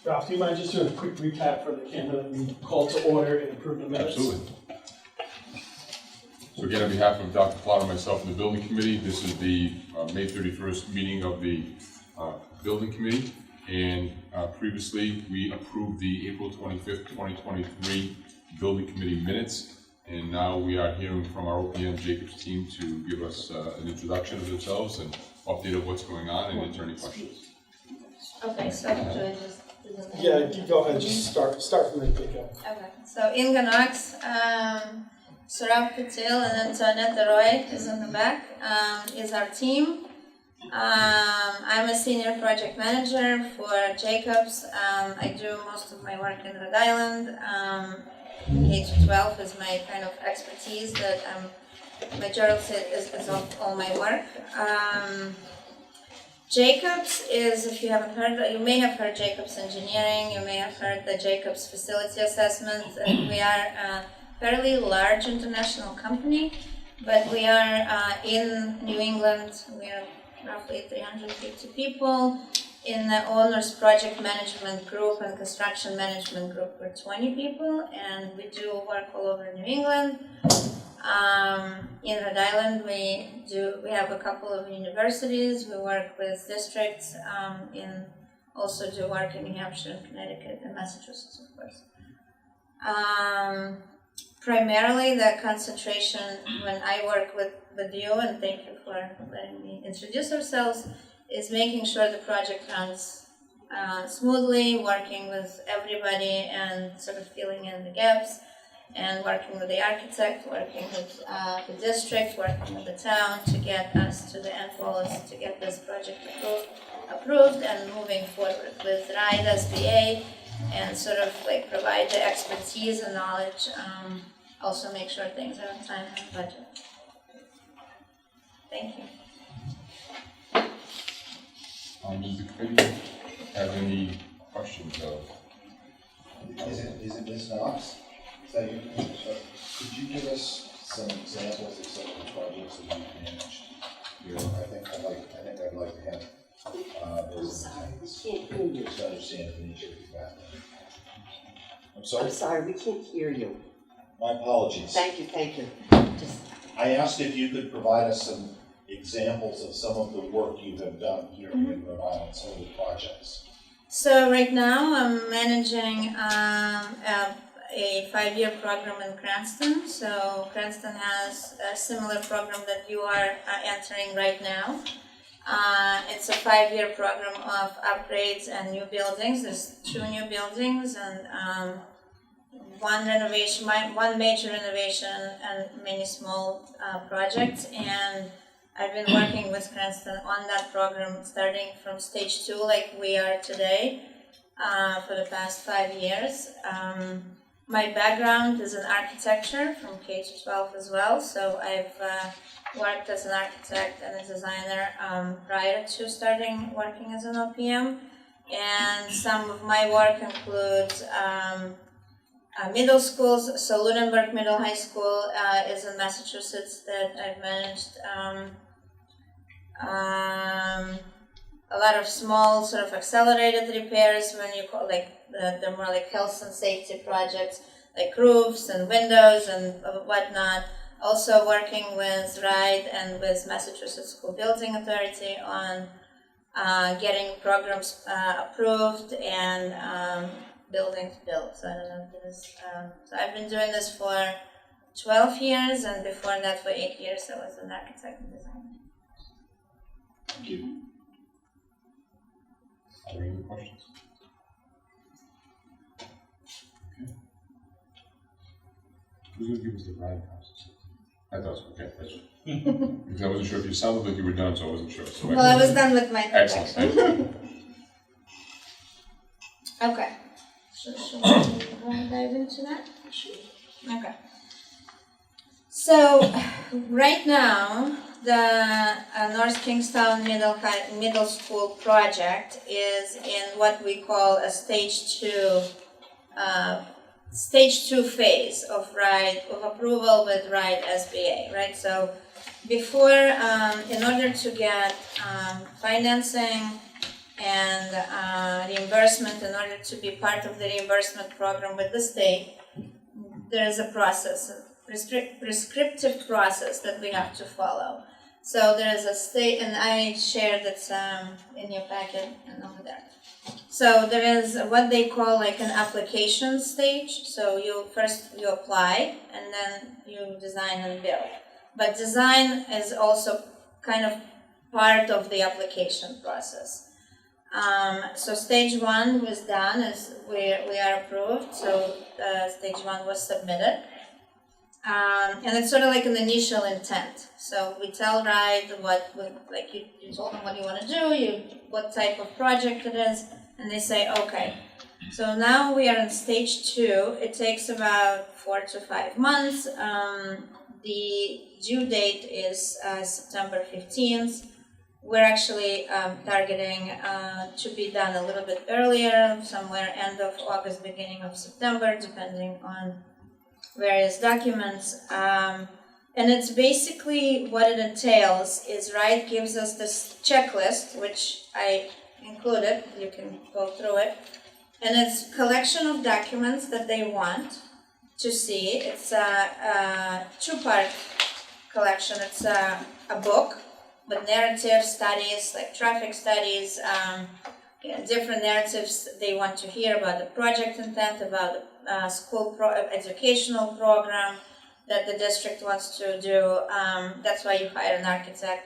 Ralph, do you mind just doing a quick recap for the camera and call to order and approve the minutes? Absolutely. So again, on behalf of Dr. Plot and myself and the building committee, this is the May 31st meeting of the building committee. And previously, we approved the April 25th, 2023 building committee minutes. And now we are hearing from our OPM Jacobs team to give us an introduction of themselves and update of what's going on and answer any questions. Okay, so do I just do the name? Yeah, you go ahead, just start from the get-go. Okay, so Inga Knox, Saurabh Patel and Antoinette Roy is in the back, is our team. I'm a senior project manager for Jacobs. I do most of my work in Rhode Island. K-12 is my kind of expertise that majority is of all my work. Jacobs is, if you haven't heard, you may have heard Jacobs Engineering, you may have heard the Jacobs Facility Assessment. We are a fairly large international company, but we are in New England. We are roughly 350 people. In the Owners Project Management Group and Construction Management Group, we're 20 people, and we do work all over New England. In Rhode Island, we have a couple of universities. We work with districts, also do work in New Hampshire, Connecticut, and Massachusetts, of course. Primarily, the concentration when I work with you, and thank you for letting me introduce ourselves, is making sure the project runs smoothly, working with everybody and sort of filling in the gaps, and working with the architect, working with the district, working with the town to get us to the end goal is to get this project approved and moving forward with RIDE SBA and sort of like provide the expertise and knowledge, also make sure things are on time and budget. Thank you. Does the committee have any questions of? Is it Ms. Knox? Is that you? Could you give us some examples of some of the projects that you've managed? You know, I think I'd like to have those Can't hear you. just to understand the nature of the background. I'm sorry? I'm sorry, we can't hear you. My apologies. Thank you. Just, I asked if you could provide us some examples of some of the work you have done here in Rhode Island, some of the projects. So right now I'm managing a 5-year program in Cranston. So Cranston has a similar program that you are entering right now. It's a 5-year program of upgrades and new buildings. There's 2 new buildings and one major renovation and many small projects. And I've been working with Cranston on that program starting from stage 2 like we are today for the past 5 years. My background is in architecture from K-12 as well, so I've worked as an architect and a designer prior to starting working as an OPM. And some of my work includes middle schools. So Lunenburg Middle High School is in Massachusetts that I've managed. A lot of small sort of accelerated repairs when you call like the more like health and safety projects like roofs and windows and whatnot. Also working with RIDE and with Massachusetts School Building Authority on getting programs approved and buildings built. So I don't know if this. So I've been doing this for 12 years, and before that for 8 years I was an architect and designer. Thank you. Are there any other questions? Okay. Who's going to give us the RIDE process? I thought so. Okay, that's because I wasn't sure if you sounded like you were done, so I wasn't sure. So Well, I was done with my excellent. introduction. Okay. So should we dive into that? Sure. Okay. So right now, the North Kingstown Middle School project is in what we call a stage 2 phase of RIDE, of approval with RIDE SBA, right? So before, in order to get financing and reimbursement. In order to be part of the reimbursement program with the state, there is a process, a prescriptive process that we have to follow. So there is a state, and I shared it in your packet and over there. So there is what they call like an application stage. So you apply, and then you design and build. But design is also kind of part of the application process. So stage one was done, as we are approved. So stage one was submitted. And it's sort of like an initial intent. So we tell RIDE you told them what you want to do, what type of project it is, and they say, okay. So now we are in stage two. It takes about 4 to 5 months. The due date is September 15th. We're actually targeting to be done a little bit earlier, somewhere end of August, beginning of September, depending on various documents. And it's basically what it entails is RIDE gives us this checklist, which I included, you can go through it. And it's a collection of documents that they want to see. It's a two-part collection. It's a book with narrative studies, like traffic studies, different narratives they want to hear about the project intent, about the school educational program that the district wants to do. That's why you hire an architect.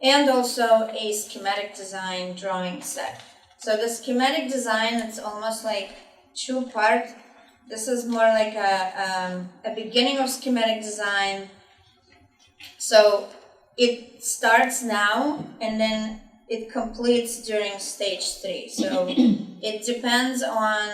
And also a schematic design drawing set. So the schematic design, it's almost like two-part. This is more like a beginning of schematic design. So it starts now, and then it completes during stage 3. So it depends on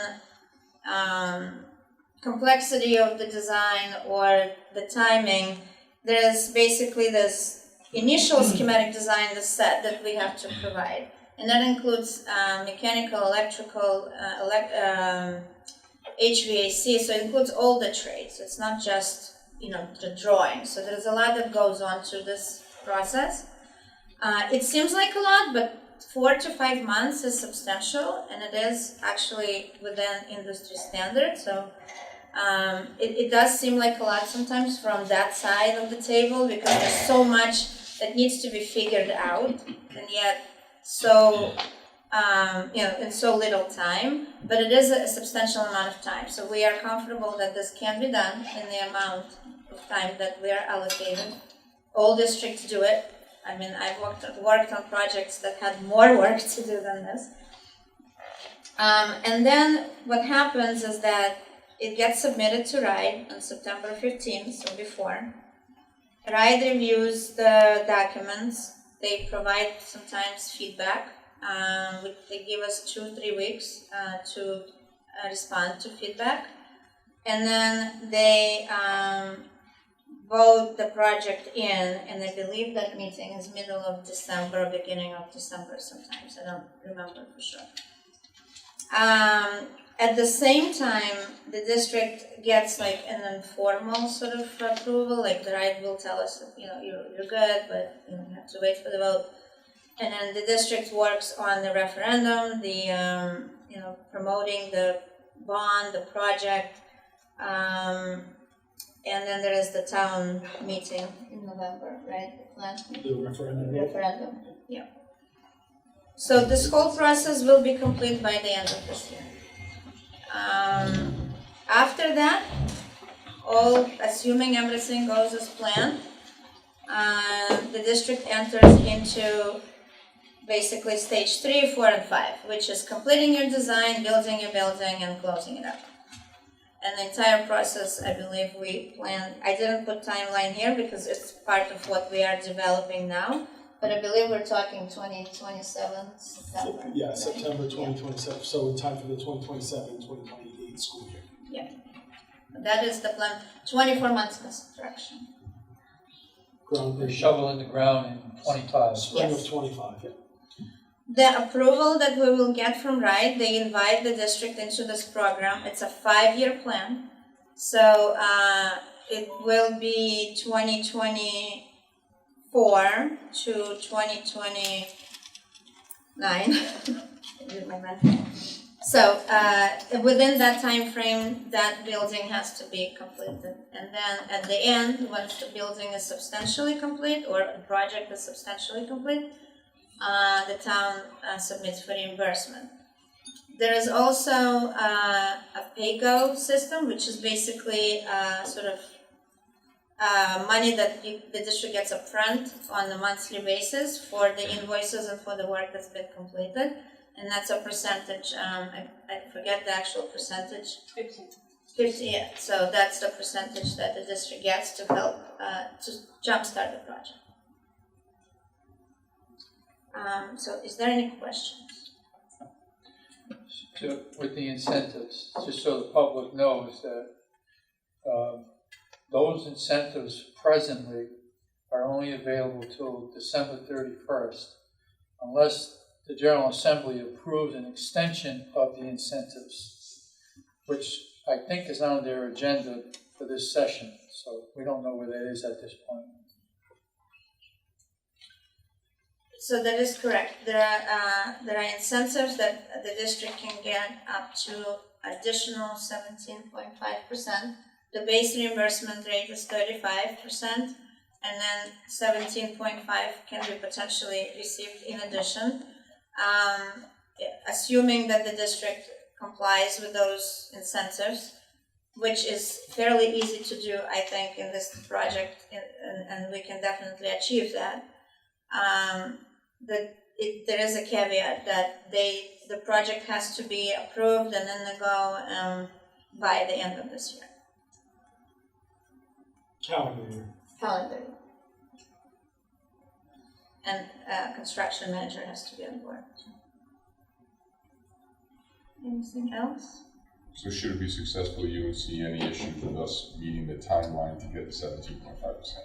complexity of the design or the timing. There's basically this initial schematic design, the set that we have to provide. And that includes mechanical, electrical, HVAC, so it includes all the trades. It's not just, the drawing. So there's a lot that goes on to this process. It seems like a lot, but 4 to 5 months is substantial, and it is actually within industry standards. So it does seem like a lot sometimes from that side of the table, because there's so much that needs to be figured out, and yet so in so little time. But it is a substantial amount of time, so we are comfortable that this can be done in the amount of time that we are allocated. All districts do it. I mean, I've worked on projects that had more work to do than this. And then what happens is that it gets submitted to RIDE on September 15th, so before. RIDE reviews the documents. They provide sometimes feedback. They give us 2-3 weeks to respond to feedback. And then they vote the project in, and I believe that meeting is middle of December, beginning of December sometimes. I don't remember for sure. At the same time, the district gets like an informal sort of approval, like the RIDE will tell us, you're good, but you have to wait for the vote. And then the district works on the referendum, the promoting the bond, the project, and then there is the town meeting in November, right? The referendum. Referendum, yeah. So this whole process will be complete by the end of this year. After that, assuming everything goes as planned, the district enters into basically stage 3, 4, and 5, which is completing your design, building your building, and closing it up. And the entire process, I believe we planned. I didn't put timeline here because it's part of what we are developing now. But I believe we're talking 2027 September. Yeah, right? September 2027. Yeah. So in time for the 2027-2028 school year. Yeah. That is the plan. 24 months construction. We're shoveling the ground in 25. Spring Yes. of 25, yeah. The approval that we will get from RIDE, they invite the district into this program. It's a 5-year plan. So it will be 2024 to 2029. do my math. So, within that time frame, that building has to be completed. And then at the end, once the building is substantially complete, or the project is substantially complete, the town submits for reimbursement. There is also a pay-go system, which is basically sort of money that the district gets upfront on a monthly basis for the invoices and for the work that's been completed. And that's a percentage, I forget the actual percentage. 50, yeah. So that's the percentage that the district gets to help to jumpstart the project. So is there any questions? So with the incentives, just so the public knows that those incentives presently are only available till December 31st, unless the General Assembly approves an extension of the incentives, which I think is on their agenda for this session. So we don't know where that is at this point. So that is correct. There are incentives that the district can get up to additional 17.5%. The base reimbursement rate is 35%, and then 17.5 can be potentially received in addition. Assuming that the district complies with those incentives, which is fairly easy to do, I think, in this project, and we can definitely achieve that. There is a caveat that the project has to be approved and in the go by the end of this year. Calendar year. Calendar year. And construction manager has to be on board. Anything else? So should it be successful, you would see any issues with us meeting the timeline to get the 17.5%?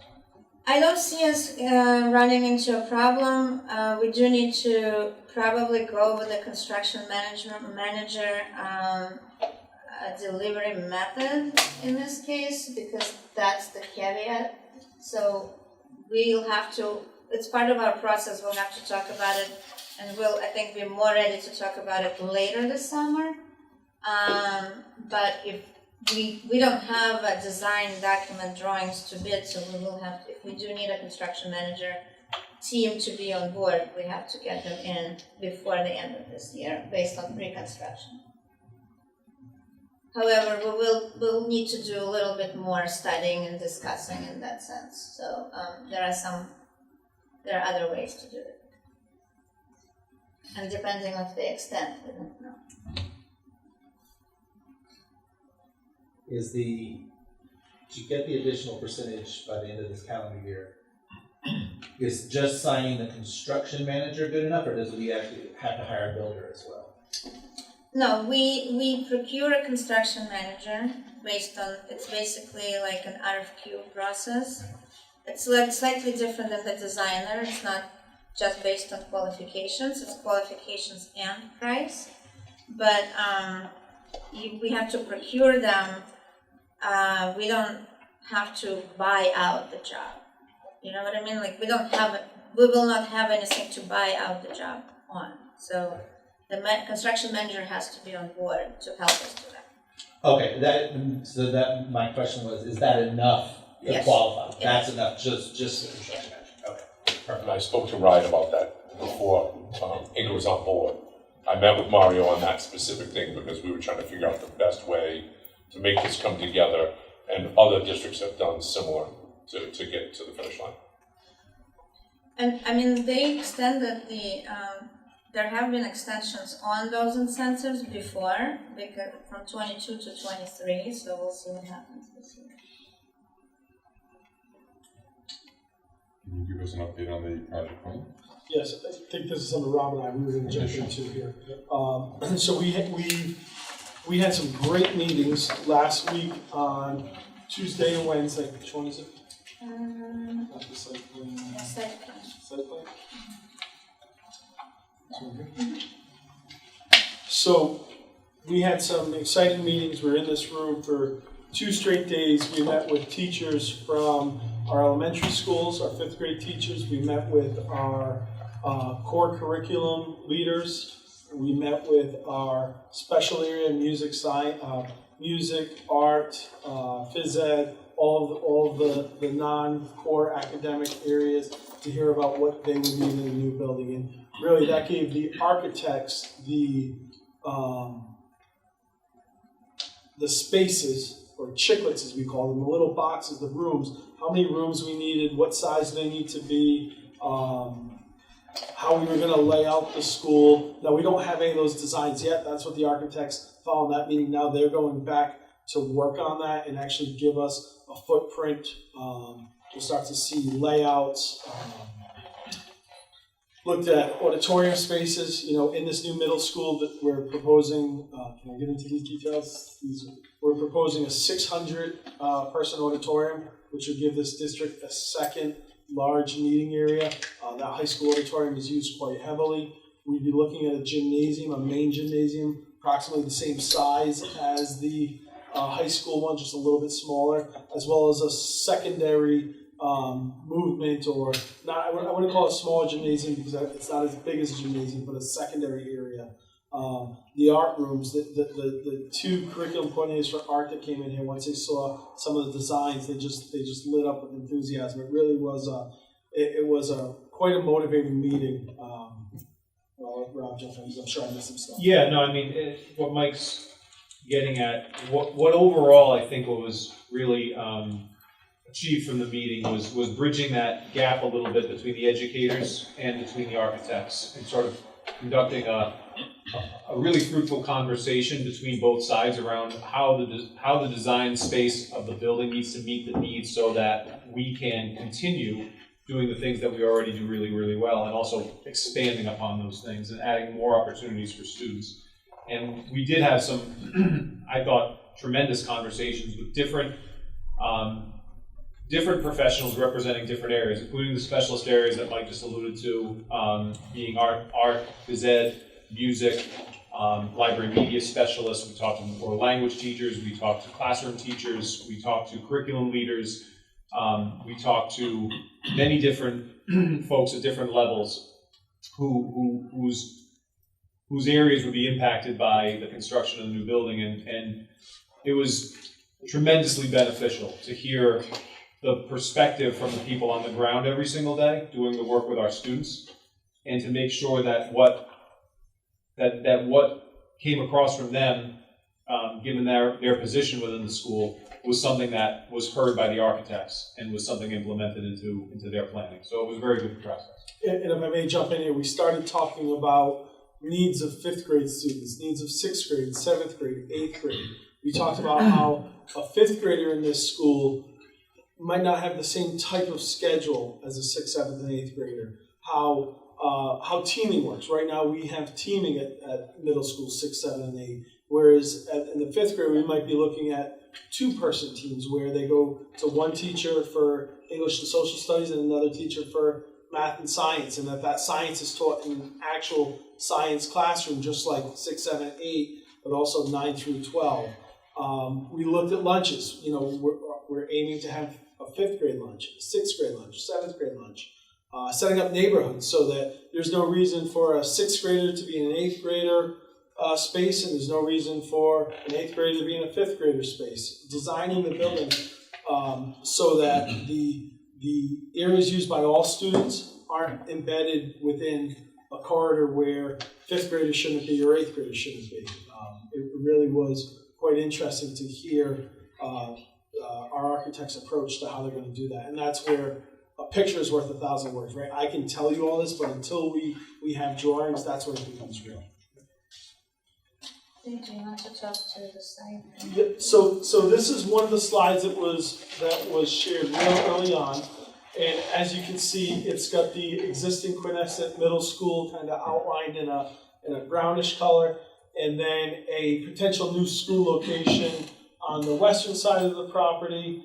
I don't see us running into a problem. We do need to probably go with the construction manager delivery method in this case, because that's the caveat. So we'll have to, it's part of our process, we'll have to talk about it, and we'll, I think, be more ready to talk about it later this summer. But if we don't have a design document drawings to bid, so we will have, if we do need a construction manager team to be on board, we have to get them in before the end of this year based on pre-construction. However, we'll need to do a little bit more studying and discussing in that sense. So there are other ways to do it. And depending on the extent, we don't know. To get the additional percentage by the end of this calendar year, is just signing the construction manager good enough, or does we actually have to hire a builder as well? No, we procure a construction manager based on, it's basically like an RFQ process. It's slightly different than the designer. It's not just based on qualifications, it's qualifications and price. But we have to procure them. We don't have to buy out the job. You know what I mean? Like we will not have anything to buy out the job on. So the construction manager has to be on board to help us do that. Okay, my question was, is that enough to Yes. qualify? Yes. That's enough, just the construction manager. Okay, perfect. And I spoke to Ryan about that before Inga was on board. I met with Mario on that specific thing because we were trying to figure out the best way to make this come together, and other districts have done similar to get to the finish line. And I mean, they extended there have been extensions on those incentives before, because from 22 to 23, so we'll see what happens this year. Can you give us an update on the project plan? Yes, I think this is something Rob and I, we were going to jump into here. So we had some great meetings last week on Tuesday and Wednesday. Which one is it? Not the site plan. Yeah, site plan. Site plan? So we had some exciting meetings. We were in this room for 2 straight days. We met with teachers from our elementary schools, our 5th grade teachers. We met with our core curriculum leaders We met with our special area music science, music, art, phys ed, all of the non-core academic areas to hear about what they would need in the new building. And really that gave the architects the spaces, or chiclets as we call them, the little boxes, the rooms, how many rooms we needed, what size they need to be, how we were going to lay out the school. Now, we don't have any of those designs yet. That's what the architects following that meeting. Now they're going back to work on that and actually give us a footprint. We'll start to see layouts. Looked at auditorium spaces, in this new middle school that we're proposing. Can I get into these details? We're proposing a 600 person auditorium, which would give this district a second large meeting area. That high school auditorium is used quite heavily. We'd be looking at a gymnasium, a main gymnasium, approximately the same size as the high school one, just a little bit smaller, as well as a secondary movement, or not, I wouldn't call it a small gymnasium because it's not as big as a gymnasium, but a secondary area. The art rooms, the two curriculum coordinators for art that came in here, once they saw some of the designs, they just lit up with enthusiasm. It really was quite a motivating meeting. Well, Rob, I'm sure I missed some stuff. Yeah, no, I mean, what Mike's getting at, what overall I think what was really achieved from the meeting was bridging that gap a little bit between the educators and between the architects, and sort of conducting a really fruitful conversation between both sides around how the design space of the building needs to meet the needs so that we can continue doing the things that we already do really, really well, and also expanding upon those things and adding more opportunities for students. And we did have some, I thought, tremendous conversations with different professionals representing different areas, including the specialist areas that Mike just alluded to, being art, phys ed, music, library media specialists. We talked to more language teachers, we talked to classroom teachers, we talked to curriculum leaders, we talked to many different folks at different levels whose areas would be impacted by the construction of the new building, and it was tremendously beneficial to hear the perspective from the people on the ground every single day doing the work with our students, and to make sure that what came across from them, given their position within the school, was something that was heard by the architects and was something implemented into their planning. So it was a very good process. And if I may jump in here, we started talking about needs of 5th grade students, needs of 6th grade, 7th grade, 8th grade. We talked about how a 5th grader in this school might not have the same type of schedule as a 6th, 7th, and 8th grader. How teaming works. Right now we have teaming at middle school 6, 7, and 8, whereas in the 5th grade we might be looking at 2-person teams where they go to one teacher for English and social studies and another teacher for math and science, and that science is taught in an actual science classroom, just like 6, 7, 8, but also 9 through 12. We looked at lunches. We're aiming to have a 5th grade lunch, a 6th grade lunch, 7th grade lunch. Setting up neighborhoods so that there's no reason for a 6th grader to be in an 8th grader space, and there's no reason for an 8th grader to be in a 5th grader space. Designing the building so that the areas used by all students aren't embedded within a corridor where 5th graders shouldn't be or 8th graders shouldn't be. It really was quite interesting to hear our architect's approach to how they're going to do that. And that's where a picture is worth 1,000 words, right? I can tell you all this, but until we have drawings, that's where it becomes real. Do you want to talk to the site? Yeah, so this is one of the slides that was shared real early on. And as you can see, it's got the existing Quinescent Middle School kind of outlined in a brownish color, and then a potential new school location on the western side of the property.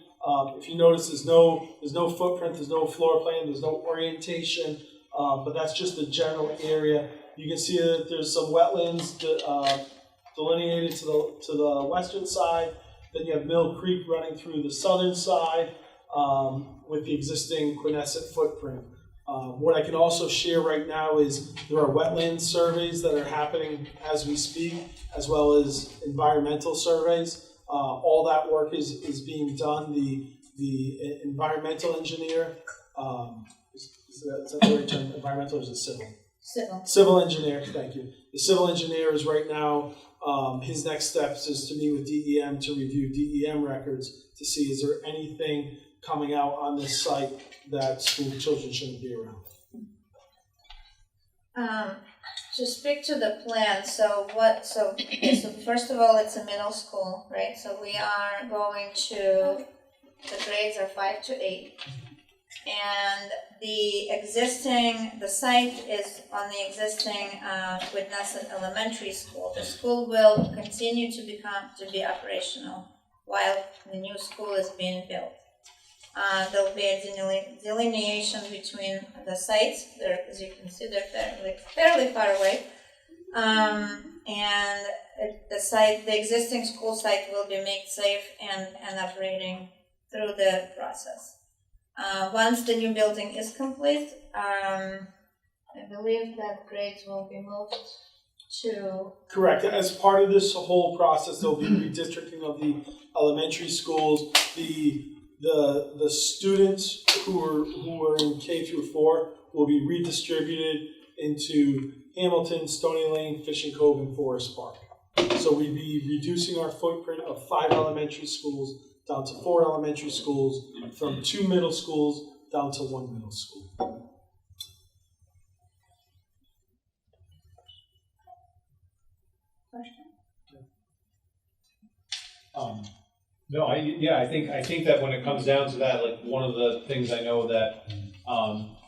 If you notice, there's no footprint, there's no floor plan, there's no orientation, but that's just the general area. You can see that there's some wetlands delineated to the western side. Then you have Mill Creek running through the southern side with the existing Quinescent footprint. What I can also share right now is there are wetland surveys that are happening as we speak, as well as environmental surveys. All that work is being done. The environmental engineer, is that the right term? Environmental or is it civil? Civil. Civil engineer, thank you. The civil engineer is right now, his next steps is to meet with DEM to review DEM records to see is there anything coming out on this site that school children shouldn't be around. To speak to the plan, so first of all, it's a middle school, right? So we are going to, the grades are 5 to 8. And the site is on the existing Whitnesset Elementary School. The school will continue to be operational while the new school is being built. There'll be a delineation between the sites. As you can see, they're fairly far away. And the existing school site will be made safe and operating through the process. Once the new building is complete, I believe that grades will be moved to... Correct. As part of this whole process, there'll be redistricting of the elementary schools. The students who are in K through 4 will be redistributed into Hamilton, Stony Lane, Fishing Cove, and Forest Park. So we'd be reducing our footprint of 5 elementary schools down to 4 elementary schools, from 2 middle schools down to 1 middle school. No, I think that when it comes down to that, like, one of the things I know that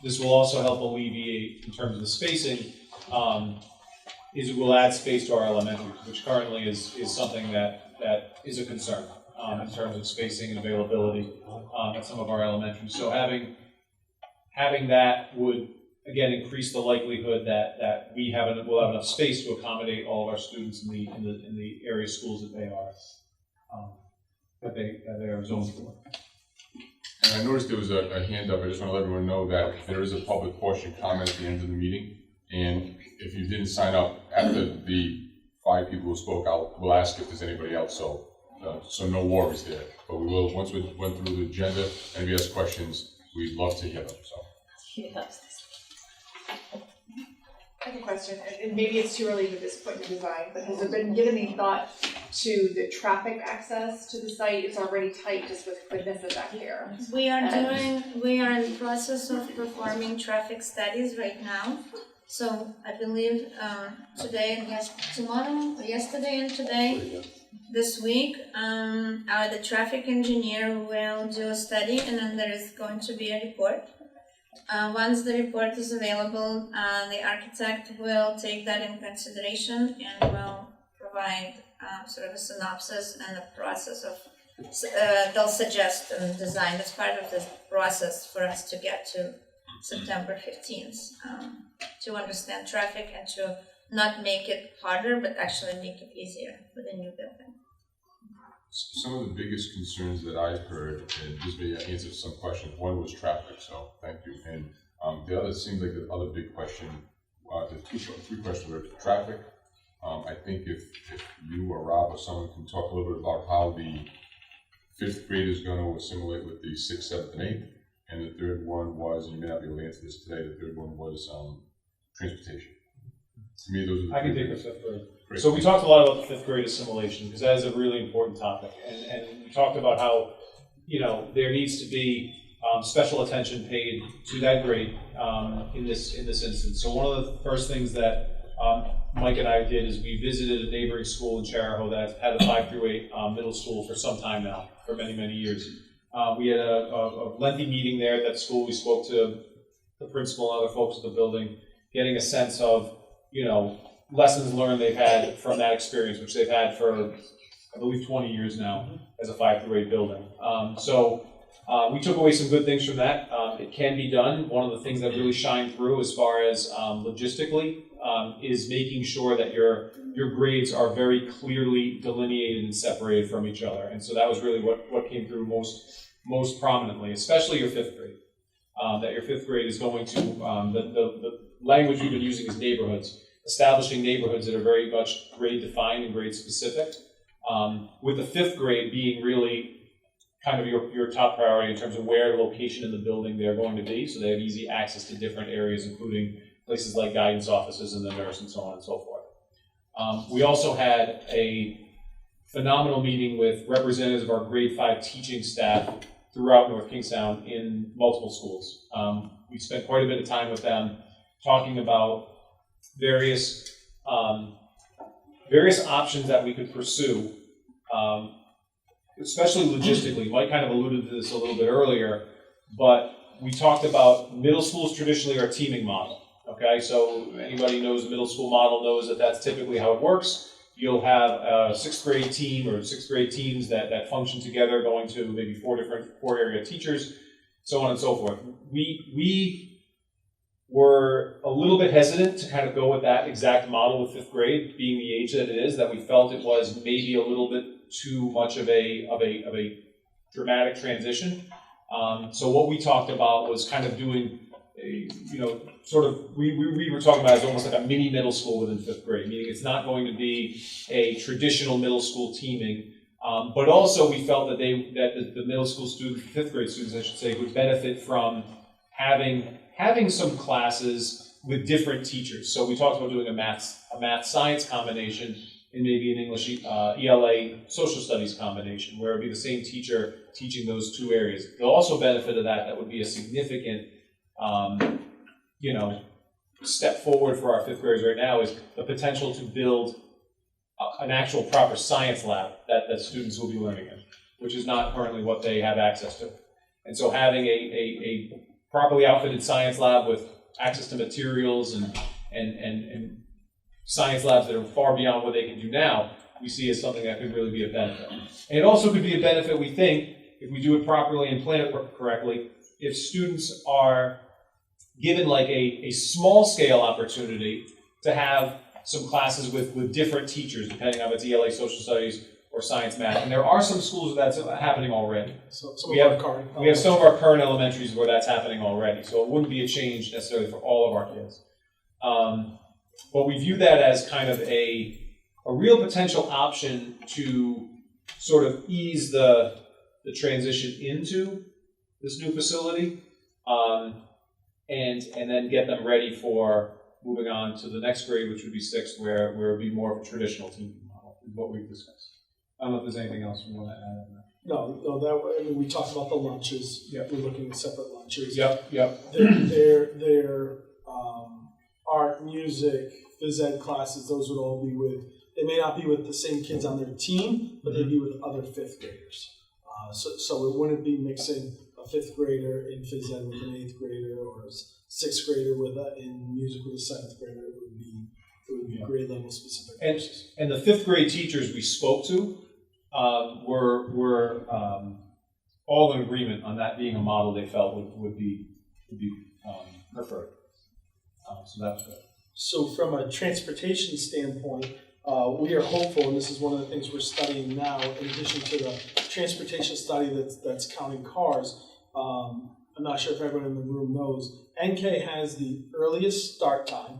this will also help alleviate in terms of the spacing, is it will add space to our elementary, which currently is something that is a concern in terms of spacing and availability at some of our elementaries. So having that would, again, increase the likelihood that we'll have enough space to accommodate all of our students in the area schools that they are that they are zoned for. And I noticed there was a hand up. I just want to let everyone know that there is a public portion comment at the end of the meeting. And if you didn't sign up after the 5 people who spoke, we'll ask if there's anybody else. So no worries there. But we will, once we went through the agenda, and if you ask questions, we'd love to hear them. So. Yes. I have a question, and maybe it's too early at this point in the design, but has there been given any thought to the traffic access to the site? It's already tight just with Whitnesset back here. We are in the process of performing traffic studies right now. So I believe today and yesterday and today, this week, the traffic engineer will do a study, and then there is going to be a report. Once the report is available, the architect will take that in consideration and will provide sort of a synopsis and a process of, they'll suggest and design as part of this process for us to get to September 15th, to understand traffic and to not make it harder, but actually make it easier with a new building. Some of the biggest concerns that I heard, and this may answer some questions, one was traffic, so thank you. And the other seemed like the other big question, the 3 questions were traffic. I think if you or Rob or someone can talk a little bit about how the 5th grade is going to assimilate with the 6th, 7th, and 8th. And the 3rd one was, and you may not be able to answer this today, the 3rd one was transportation. To me, those are the I can three take things. this up further. Great. So we talked a lot about the 5th grade assimilation, because that is a really important topic. And we talked about how, there needs to be special attention paid to that grade in this instance. So one of the first things that Mike and I did is we visited a neighboring school in Charahoe that had a 5 through 8 middle school for some time now, for many, many years. We had a lengthy meeting there at that school. We spoke to the principal and other folks at the building, getting a sense of, lessons learned they've had from that experience, which they've had for, I believe, 20 years now as a 5 through 8 building. So we took away some good things from that. It can be done. One of the things that really shined through as far as logistically is making sure that your grades are very clearly delineated and separated from each other. And so that was really what came through most prominently, especially your 5th grade. that your fifth grade is going to, the language we've been using is neighborhoods, establishing neighborhoods that are very much grade defined and grade specific, with the fifth grade being really kind of your top priority in terms of where the location in the building they're going to be, so they have easy access to different areas, including places like guidance offices and the nurse and so on and so forth. We also had a phenomenal meeting with representatives of our grade 5 teaching staff throughout North Kingstown in multiple schools. We spent quite a bit of time with them talking about various options that we could pursue, especially logistically. Mike kind of alluded to this a little bit earlier, but we talked about middle schools traditionally are a teaming model. Okay, so anybody knows the middle school model knows that that's typically how it works. You'll have a sixth grade team or sixth grade teams that function together, going to maybe 4 area teachers, so on and so forth. We were a little bit hesitant to kind of go with that exact model with fifth grade, being the age that it is, that we felt it was maybe a little bit too much of a dramatic transition. So what we talked about was kind of doing we were talking about it as almost like a mini middle school within fifth grade, meaning it's not going to be a traditional middle school teaming, but also we felt that the middle school students, fifth grade students, I should say, would benefit from having some classes with different teachers. So we talked about doing a math science combination and maybe an English ELA social studies combination, where it would be the same teacher teaching those 2 areas. The also benefit of that would be a significant step forward for our fifth graders right now is the potential to build an actual proper science lab that students will be learning in, which is not currently what they have access to. And so having a properly outfitted science lab with access to materials and science labs that are far beyond what they can do now, we see as something that could really be a benefit. And it also could be a benefit, we think, if we do it properly and plan it correctly, if students are given like a small scale opportunity to have some classes with different teachers, depending on if it's ELA social studies or science math. And there are some schools where that's happening already. So we have some of our current elementaries where that's happening already. So it wouldn't be a change necessarily for all of our kids. But we view that as kind of a real potential option to sort of ease the transition into this new facility, and then get them ready for moving on to the next grade, which would be 6th, where it would be more of a traditional teaching model, is what we've discussed. I don't know if there's anything else you want to add on that. No, we talked about the lunches. Yep. We're looking at separate lunches. Yep. Their art, music, phys ed classes, those would all be they may not be with the same kids on their team, but they'd be with other 5th graders. So it wouldn't be mixing a 5th grader in phys ed with an 8th grader or a 6th grader in music with a 7th grader. It would be grade level specific. And the 5th grade teachers we spoke to were all in agreement on that being a model they felt would be preferred. So that's good. So from a transportation standpoint, we are hopeful, and this is one of the things we're studying now, in addition to the transportation study that's counting cars. I'm not sure if everyone in the room knows, NK has the earliest start time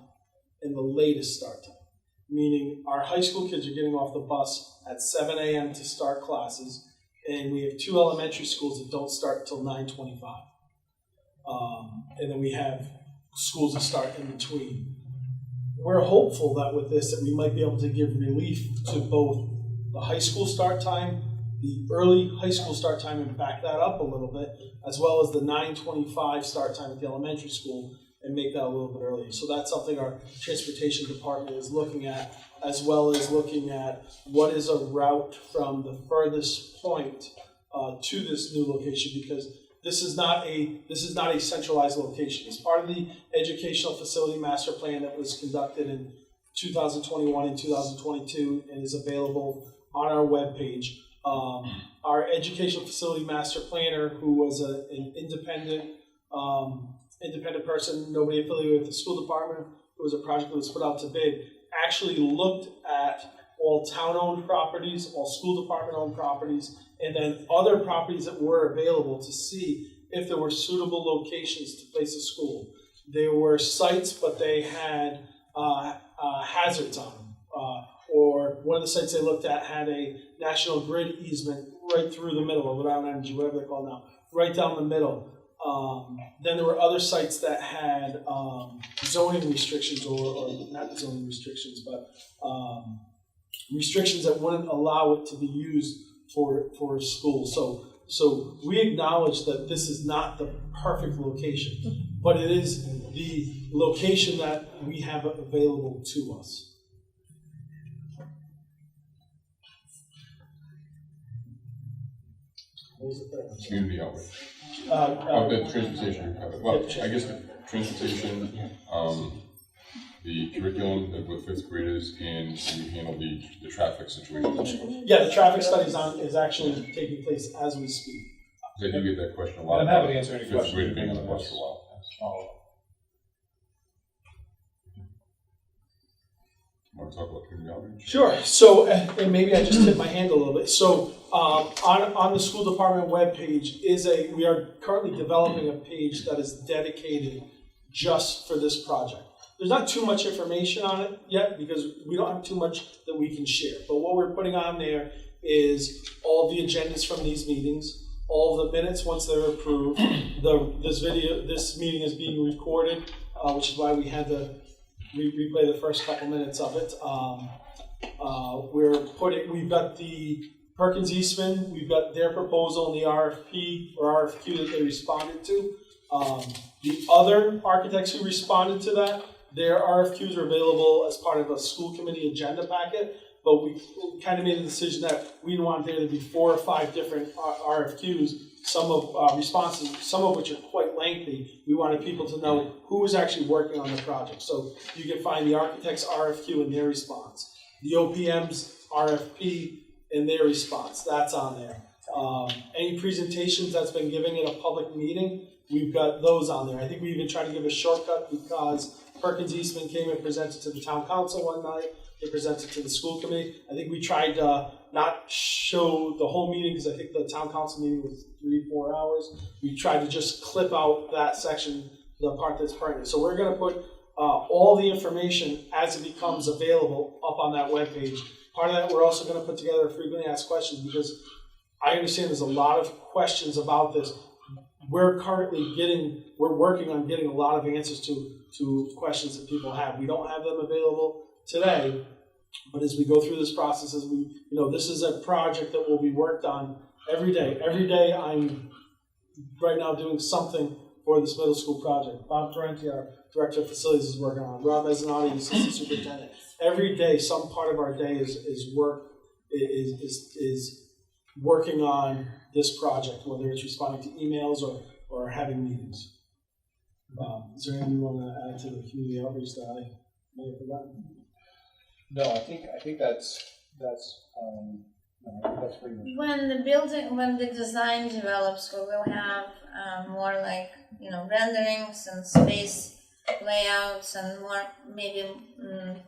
and the latest start time, meaning our high school kids are getting off the bus at 7 a.m. to start classes, and we have 2 elementary schools that don't start until 9:25. And then we have schools that start in between. We're hopeful that with this, that we might be able to give relief to both the high school start time, the early high school start time, and back that up a little bit, as well as the 9:25 start time at the elementary school, and make that a little bit earlier. So that's something our transportation department is looking at, as well as looking at what is a route from the furthest point to this new location, because this is not a centralized location. As part of the educational facility master plan that was conducted in 2021 and 2022 and is available on our webpage, our educational facility master planner, who was an independent person, nobody affiliated with the school department, it was a project that was put out to bid, actually looked at all town-owned properties, all school department-owned properties, and then other properties that were available to see if there were suitable locations to place a school. There were sites, but they had hazards on them. Or one of the sites they looked at had a national grid easement right through the middle, or Rhode Island Energy, whatever they're called now, right down the middle. Then there were other sites that had zoning restrictions, or not zoning restrictions, but restrictions that wouldn't allow it to be used for school. So we acknowledge that this is not the perfect location, but it is the location that we have available to us. What was it there? Community outreach. The transportation, well, I guess the transportation, the curriculum with fifth graders, and we handle the traffic situation. Yeah, the traffic study is actually taking place as we speak. I do get that question a lot. I'm happy to answer any Fifth questions. grade being on the bus for a while. Want to talk about community outreach? Sure. So, and maybe I just tipped my hand a little bit. So, on the school department webpage we are currently developing a page that is dedicated just for this project. There's not too much information on it yet because we don't have too much that we can share. But what we're putting on there is all the agendas from these meetings, all the minutes once they're approved. This meeting is being recorded, which is why we had to replay the first couple minutes of it. We've got the Perkins Eastman, we've got their proposal in the RFP or RFQ that they responded to. The other architects who responded to that, their RFQs are available as part of a school committee agenda packet, but we kind of made a decision that we didn't want there to be 4 or 5 different RFQs, some of responses, some of which are quite lengthy. We wanted people to know who is actually working on the project. So you can find the architect's RFQ and their response, the OPM's RFP and their response. That's on there. Any presentations that's been given in a public meeting, we've got those on there. I think we even tried to give a shortcut because Perkins Eastman came and presented to the town council one night. They presented to the school committee. I think we tried to not show the whole meeting because I think the town council meeting was 3-4 hours. We tried to just clip out that section, the part that's pertinent. So we're going to put all the information as it becomes available up on that webpage. Part of that, we're also going to put together frequently asked questions because I understand there's a lot of questions about this. We're working on getting a lot of answers to questions that people have. We don't have them available today, but as we go through this process, this is a project that will be worked on every day. Every day I'm right now doing something for this middle school project. Bob Parenti, our director of facilities, is working on it. Rob Mezzanotte, the assistant superintendent. Every day, some part of our day is working on this project, whether it's responding to emails or having meetings. Is there anything you want to add to the community outreach that I may have forgotten? No, I think that's pretty much. When the design develops, we will have more like renderings and space layouts and more maybe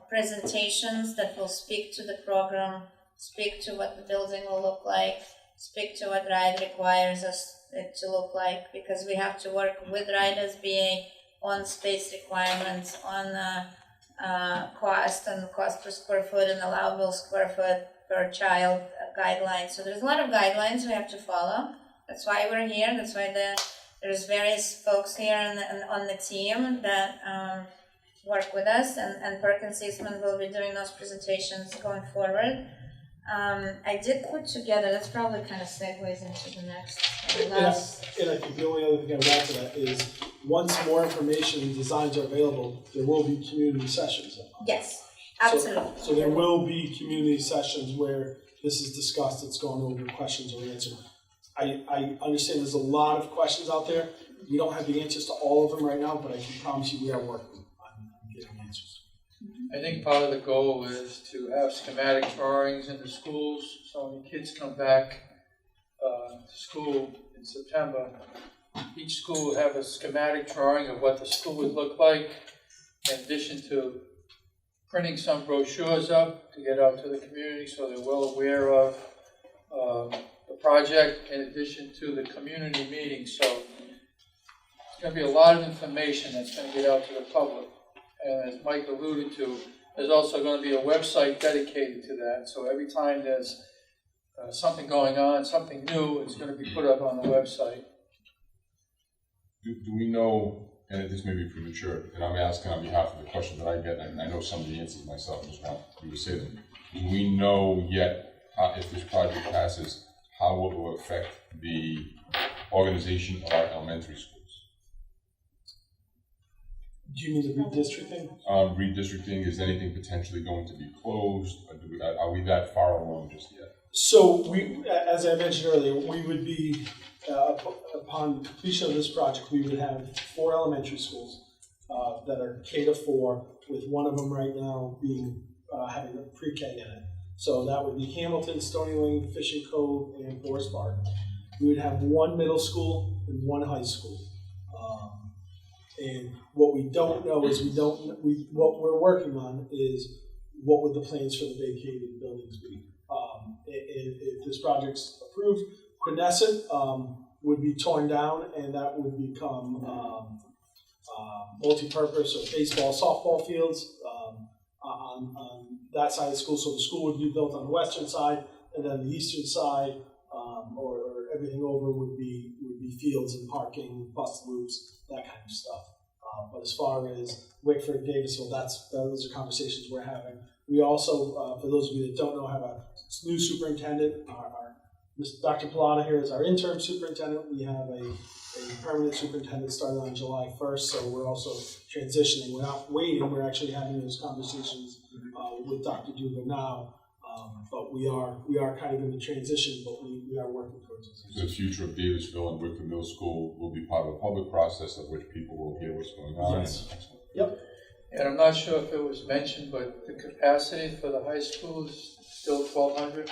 presentations that will speak to the program, speak to what the building will look like, speak to what RIDE requires it to look like, because we have to work with RIDE as being on space requirements, on cost and cost per square foot and allowable square foot per child guidelines. So there's a lot of guidelines we have to follow. That's why we're here. That's why there's various folks here on the team that work with us, and Perkins Eastman will be doing those presentations going forward. I did put together, that's probably kind of segues into the next last. And I think the only other thing I would add to that is once more information and designs are available, there will be community sessions. Yes, absolutely. So there will be community sessions where this is discussed, it's gone over, questions are answered. I understand there's a lot of questions out there. We don't have the answers to all of them right now, but I can promise you we are working on getting answers. I think part of the goal is to have schematic drawings in the schools, so when the kids come back to school in September, each school will have a schematic drawing of what the school would look like, in addition to printing some brochures up to get out to the community so they're well aware of the project, in addition to the community meetings. So gonna be a lot of information that's gonna get out to the public. And as Mike alluded to, there's also gonna be a website dedicated to that, so every time there's something going on, something new, it's gonna be put up on the website. Do we know, and this may be premature, and I'm asking on behalf of the question that I get, and I know some of the answers myself, I just want you to say them. Do we know yet, if this project passes, how it will affect the organization of our elementary schools? Do you mean the redistricting? Redistricting, is anything potentially going to be closed? Or are we that far along just yet? So we, as I mentioned earlier, we would be, upon completion of this project, we would have 4 elementary schools that are K-4, with one of them right now being, having a pre-K in it. So that would be Hamilton, Stony Lane, Fishing Cove, and Forest Park. We would have 1 middle school and 1 high school. And what we don't know is what we're working on is what would the plans for the vacated buildings be. If this project's approved, Quinnesset would be torn down, and that would become multi-purpose or baseball, softball fields on that side of the school. So the school would be built on the western side, and then the eastern side, or everything over would be fields and parking, bus loops, that kind of stuff. But as far as Wickford, Davisville, those are conversations we're having. We also, for those of you that don't know, have a new superintendent. Dr. Pilata here is our interim superintendent. We have a permanent superintendent started on July 1st, so we're also transitioning. We're not waiting, we're actually having those conversations with Dr. Duga now. But we are kind of in the transition, but we are working towards it. So the future of Davisville and Wickford Middle School will be part of a public process of which people will hear what's going on. Yes. Yep. And I'm not sure if it was mentioned, but the capacity for the high school is still 1,200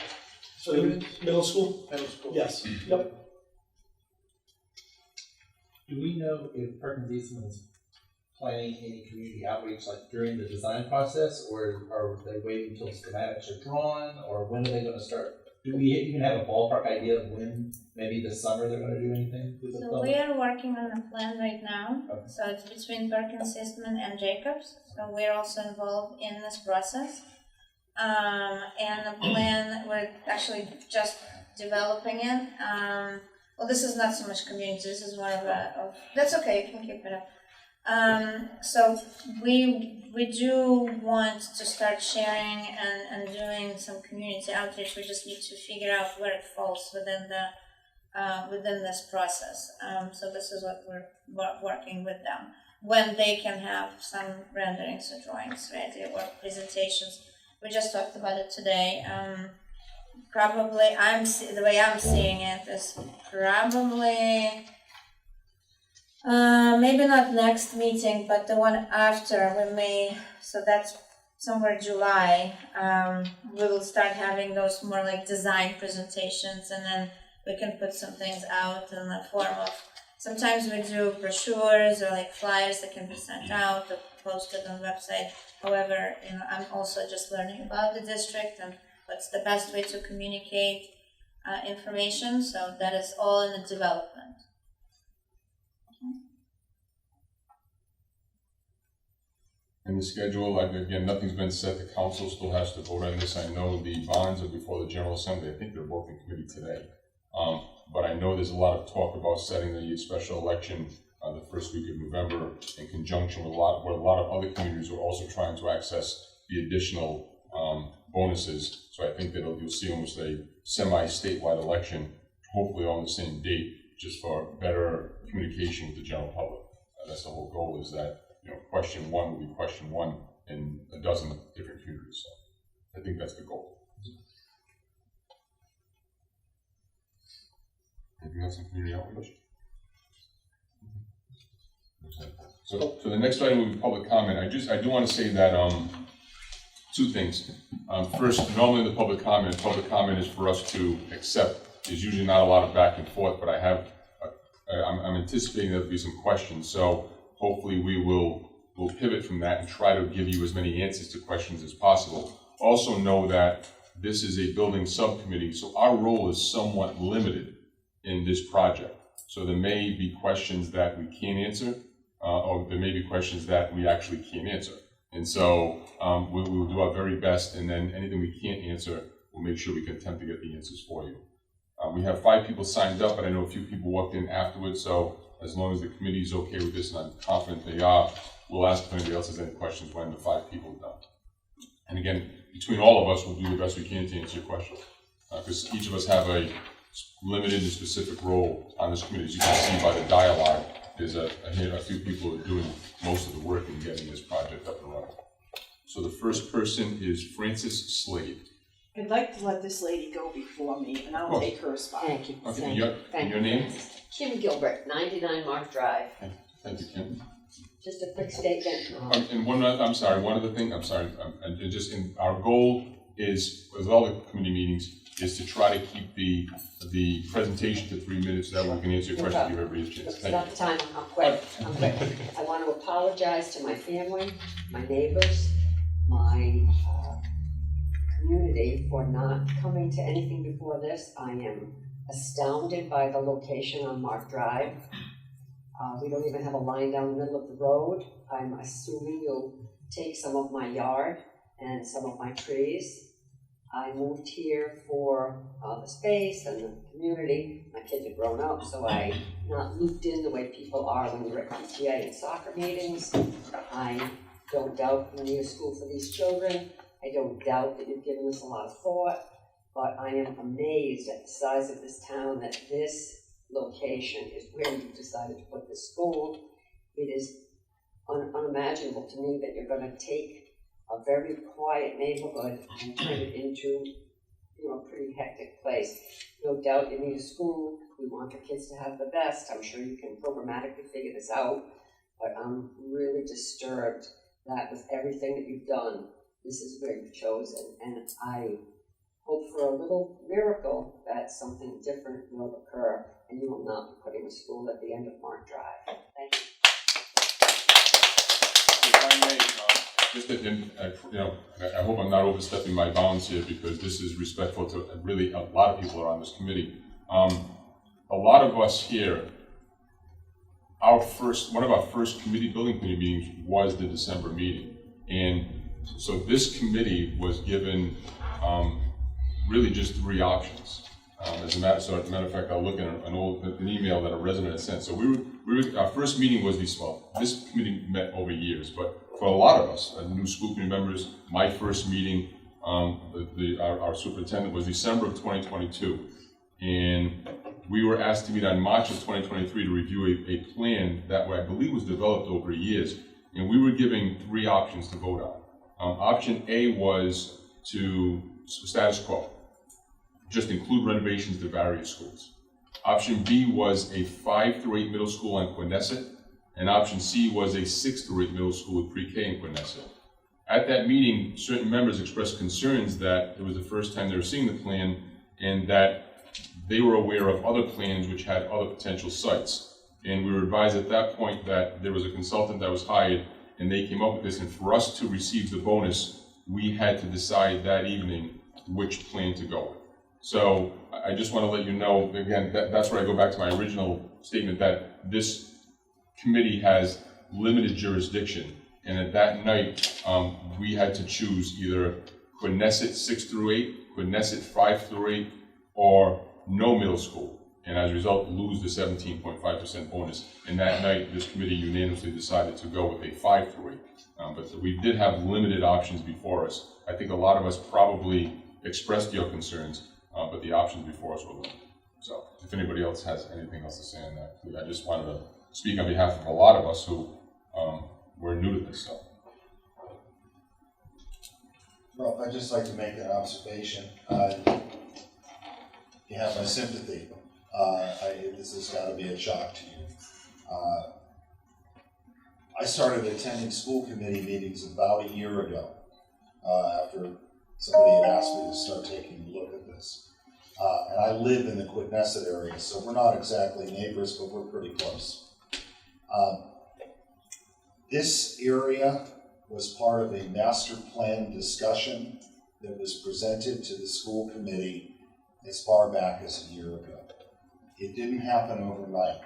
So the students? middle school? Middle school? Yes. Yep. Do we know if Perkins Eastman is planning any community outreach like during the design process, or are they waiting until schematics are drawn, or when are they going to start? Do we even have a ballpark idea of when, maybe this summer, they're going to do anything with the So public? we are working on a plan right now. Okay. So it's between Perkins, Eastman, and Jacobs. So we're also involved in this process. And the plan, we're actually just developing it. Well, this is not so much community. This is more of that's okay. You can keep it up. So we do want to start sharing and doing some community outreach. We just need to figure out where it falls within this process. So this is what we're working with them. When they can have some renderings or drawings ready or presentations. We just talked about it today. Probably the way I'm seeing it is probably maybe not next meeting, but the one after we may. So that's somewhere July. We will start having those more like design presentations, and then we can put some things out in the form of. Sometimes we do brochures or like flyers that can be sent out or posted on the website. However, I'm also just learning about the district and what's the best way to communicate information. So that is all in the development. And the schedule, again, nothing's been set. The council still has to vote on this. I know the bonds are before the General Assembly. I think they're both in committee today. But I know there's a lot of talk about setting the special election the first week of November in conjunction with a lot of other communities who are also trying to access the additional bonuses. So I think that you'll see almost a semi-statewide election, hopefully on the same date, just for better communication with the general public. That's the whole goal, is that question one will be question one in a dozen different communities. So I think that's the goal. Anything else in community outreach? So the next item will be public comment. I do want to say that two things. First, normally the public comment is for us to accept. There's usually not a lot of back and forth, but I'm anticipating there'll be some questions. So hopefully we'll pivot from that and try to give you as many answers to questions as possible. Also know that this is a building subcommittee, so our role is somewhat limited in this project. So there may be questions that we can't answer, or there may be questions that we actually can't answer. And so we will do our very best, and then anything we can't answer, we'll make sure we can attempt to get the answers for you. We have 5 people signed up, but I know a few people walked in afterwards, so as long as the committee is okay with this, and I'm confident they are, we'll ask if anybody else has any questions when the 5 people are done. And again, between all of us, we'll do the best we can to answer your questions, because each of us have a limited and specific role on this committee. As you can see by the dialogue, there's a few people who are doing most of the work in getting this project up and running. So the first person is Frances Slade. I'd like to let this lady go before me, and I'll take her spot. Thank you. Okay, Thank your, you. Thank your you. name? Kim Gilbert, 99 Mark Drive. Thank you, Kim. Just a quick statement. And one other thing, and just our goal is, with all the committee meetings, is to try to keep the presentation to 3 minutes so that we can answer your questions, give everybody a chance. It's Thank not you. the time, I'm quick. I want to apologize to my family, my neighbors, my community for not coming to anything before this. I am astounded by the location on Mark Drive. We don't even have a line down the middle of the road. I'm assuming you'll take some of my yard and some of my trees. I moved here for the space and the community. My kids are grown up, so I'm not looped in the way people are when you're at PTA and soccer meetings. I don't doubt you need a school for these children. I don't doubt that you've given this a lot of thought, but I am amazed at the size of this town that this location is where you decided to put this school. It is unimaginable to me that you're going to take a very quiet neighborhood and turn it into, a pretty hectic place. No doubt you need a school. We want your kids to have the best. I'm sure you can programmatically figure this out, but I'm really disturbed that with everything that you've done, this is where you've chosen, and I hope for a little miracle that something different will occur and you will not be putting a school at the end of Mark Drive. Thank you. If I may, I hope I'm not overstepping my bounds here, because this is respectful to really a lot of people around this committee. A lot of us here, one of our first building committee meetings was the December meeting. And so this committee was given really just 3 options. As a matter of fact, I'll look at an email that a resident had sent. So our first meeting was this committee met over years, but for a lot of us, new school committee members, my first meeting, our superintendent, was December of 2022. And we were asked to meet on March of 2023 to review a plan that I believe was developed over years. And we were given 3 options to vote on. Option A was to status quo, just include renovations to various schools. Option B was a 5 through 8 middle school on Quinnesset, and option C was a 6 through 8 middle school with pre-K in Quinnesset. At that meeting, certain members expressed concerns that it was the first time they were seeing the plan, and that they were aware of other plans which had other potential sites. And we were advised at that point that there was a consultant that was hired, and they came up with this, and for us to receive the bonus, we had to decide that evening which plan to go with. So I just want to let you know, again, that's where I go back to my original statement, that this committee has limited jurisdiction, and at that night, we had to choose either Quinnesset 6 through 8, Quinnesset 5 through 8, or no middle school, and as a result, lose the 17.5% bonus. And that night, this committee unanimously decided to go with a 5 through 8. But we did have limited options before us. I think a lot of us probably expressed your concerns, but the options before us were limited. So if anybody else has anything else to say on that, please, I just wanted to speak on behalf of a lot of us who were new to this stuff. Well, I'd just like to make an observation. You have my sympathy. This has got to be a shock to you. I started attending school committee meetings about a year ago, after somebody had asked me to start taking a look at this. And I live in the Quinnesset area, so we're not exactly neighbors, but we're pretty close. This area was part of a master plan discussion that was presented to the school committee as far back as a year ago. It didn't happen overnight.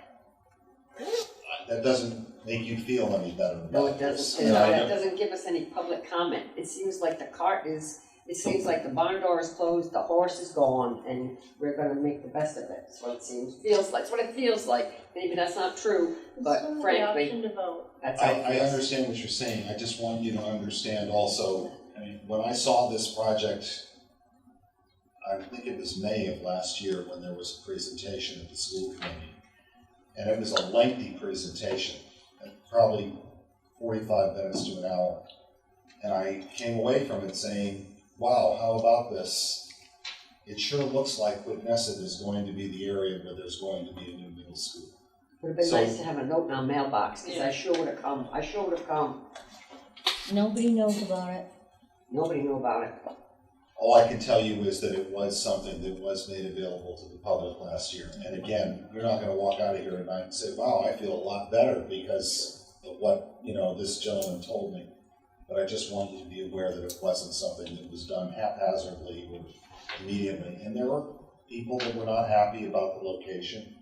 That doesn't make you feel any better No, about it this. doesn't, And I that know- doesn't give us any public comment. It seems like the cart is, it seems like the barn door is closed, the horse is gone, and we're gonna make the best of it. That's what it seems, feels like, that's what it feels like. Maybe that's not true, but frankly, to vote. that's how it I feels. understand what you're saying, I just want you to understand also, I mean, when I saw this project, I think it was May of last year when there was a presentation at the school committee. And it was a lengthy presentation, probably 45 minutes to an hour. And I came away from it saying, wow, how about this? It sure looks like Quidnesset is going to be the area where there's going to be a new middle school. Would have been So- nice to have a note in our mailbox, because I sure would have come, I sure would have come. Nobody knows about it. Nobody knew about it. All I can tell you is that it was something that was made available to the public last year. And again, you're not gonna walk out of here tonight and say, wow, I feel a lot better because of what, this gentleman told me. But I just want you to be aware that it wasn't something that was done haphazardly or immediately. And there were people that were not happy about the location.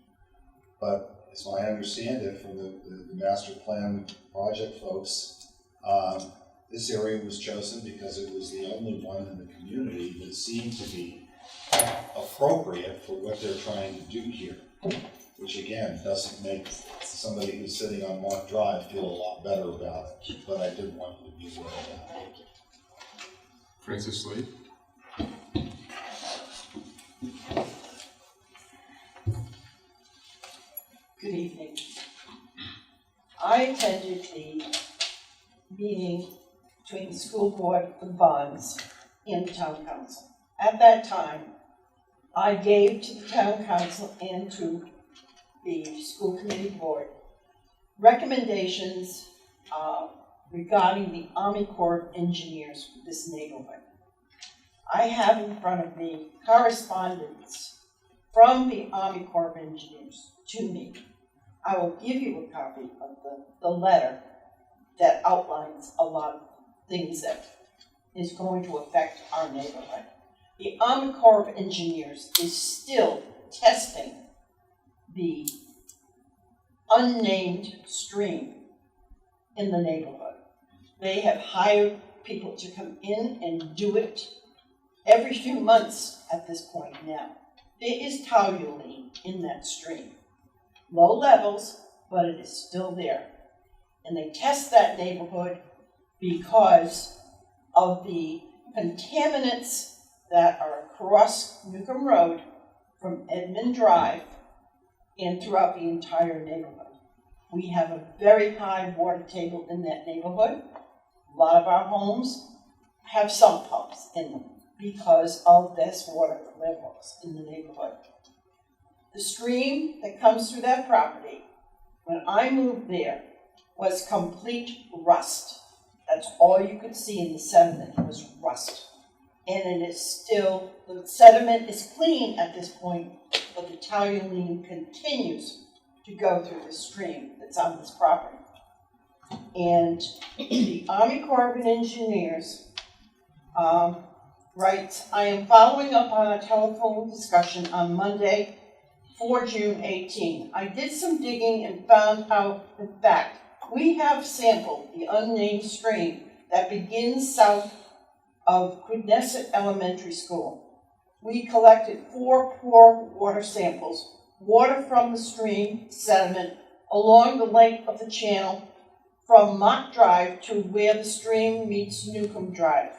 But as I understand it from the master plan project folks, this area was chosen because it was the only one in the community that seemed to be appropriate for what they're trying to do here. Which again, doesn't make somebody who's sitting on Mark Drive feel a lot better about it, but I did want you to be aware of that. Francis Slade? Good evening. I attended the meeting between the school board, the bonds, and the town council. At that time, I gave to the town council and to the school committee board recommendations regarding the Army Corps of Engineers for this neighborhood. I have in front of me correspondence from the Army Corps of Engineers to me. I will give you a copy of the letter that outlines a lot of things that is going to affect our neighborhood. The Army Corps of Engineers is still testing the unnamed stream in the neighborhood. They have hired people to come in and do it every few months at this point now. There is toluene in that stream. Low levels, but it is still there. And they test that neighborhood because of the contaminants that are across Newcomb Road from Edmund Drive and throughout the entire neighborhood. We have a very high water table in that neighborhood. A lot of our homes have sump pumps in them because of this water levels in the neighborhood. The stream that comes through that property, when I moved there, was complete rust. That's all you could see in the sediment was rust. And it is still, the sediment is clean at this point, but the toluene continues to go through the stream that's on this property. And the Army Corps of Engineers writes, I am following up on a telephone discussion on Monday, 4 June 18. I did some digging and found out, in fact, we have sampled the unnamed stream that begins south of Quidnesset Elementary School. We collected 4 poor water samples, water from the stream sediment along the length of the channel from Mott Drive to where the stream meets Newcomb Drive,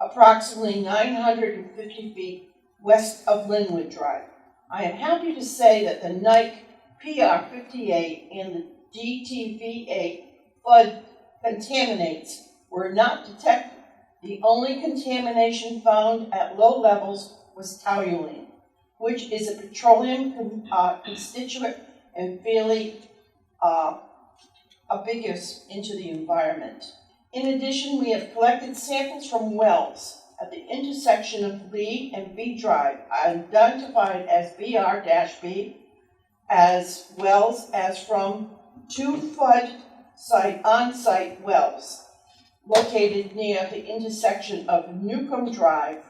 approximately 950 feet west of Linwood Drive. I am happy to say that the Nike PR58 and the DTV8 flood contaminants were not detected. The only contamination found at low levels was toluene, which is a petroleum constituent and fairly ambiguous into the environment. In addition, we have collected samples from wells at the intersection of Lee and B Drive, identified as BR-B, as wells as from 2 flood on-site wells located near the intersection of Newcomb Drive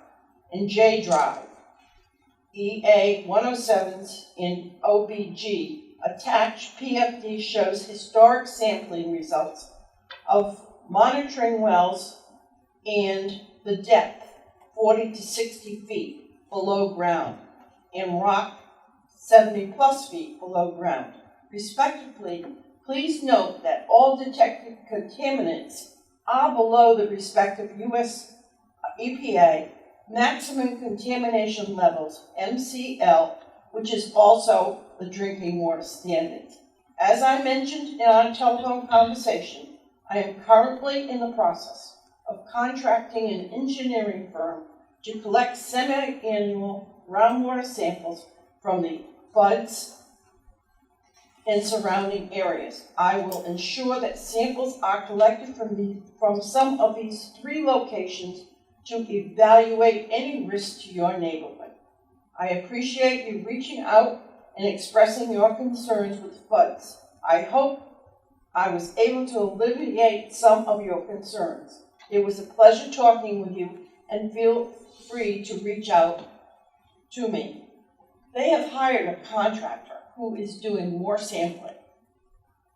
and J Drive. EA 107s, and OBG. Attached PFD shows historic sampling results of monitoring wells and the depth, 40 to 60 feet below ground, and rock 70 plus feet below ground, respectively. Please note that all detected contaminants are below the respective U.S. EPA maximum contamination levels, MCL, which is also the drinking water standard. As I mentioned in our telephone conversation, I am currently in the process of contracting an engineering firm to collect semi-annual groundwater samples from the floods and surrounding areas. I will ensure that samples are collected from some of these 3 locations to evaluate any risk to your neighborhood. I appreciate you reaching out and expressing your concerns with floods. I hope I was able to alleviate some of your concerns. It was a pleasure talking with you, and feel free to reach out to me. They have hired a contractor who is doing more sampling,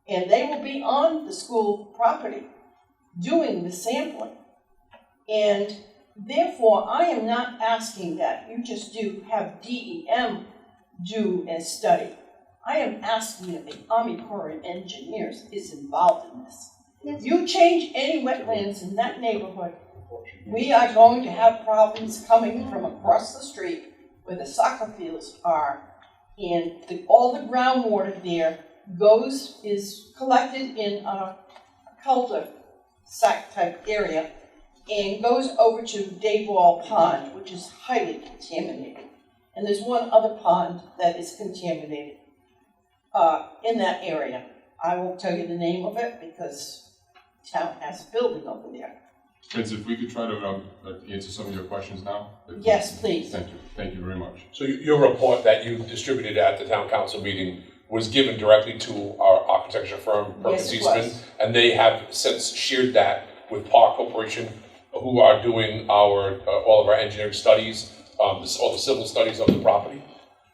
and they will be on the school property doing the sampling. And therefore, I am not asking that you just have DEM do a study. I am asking that the Army Corps of Engineers is involved in this. If you change any wetlands in that neighborhood, we are going to have problems coming from across the street where the soccer fields are, and all the groundwater there is collected in a cul-de-sac type area and goes over to Dayball Pond, which is highly contaminated. And there's one other pond that is contaminated in that area. I won't tell you the name of it because the town has a building over there. Vince, if we could try to answer some of your questions now? Yes, please. Thank you very much. So your report that you distributed at the town council meeting was given directly to our architecture firm, Perkins Yes, it Eastman, was. and they have since shared that with Park Corporation, who are doing all of our engineering studies, all the civil studies of the property.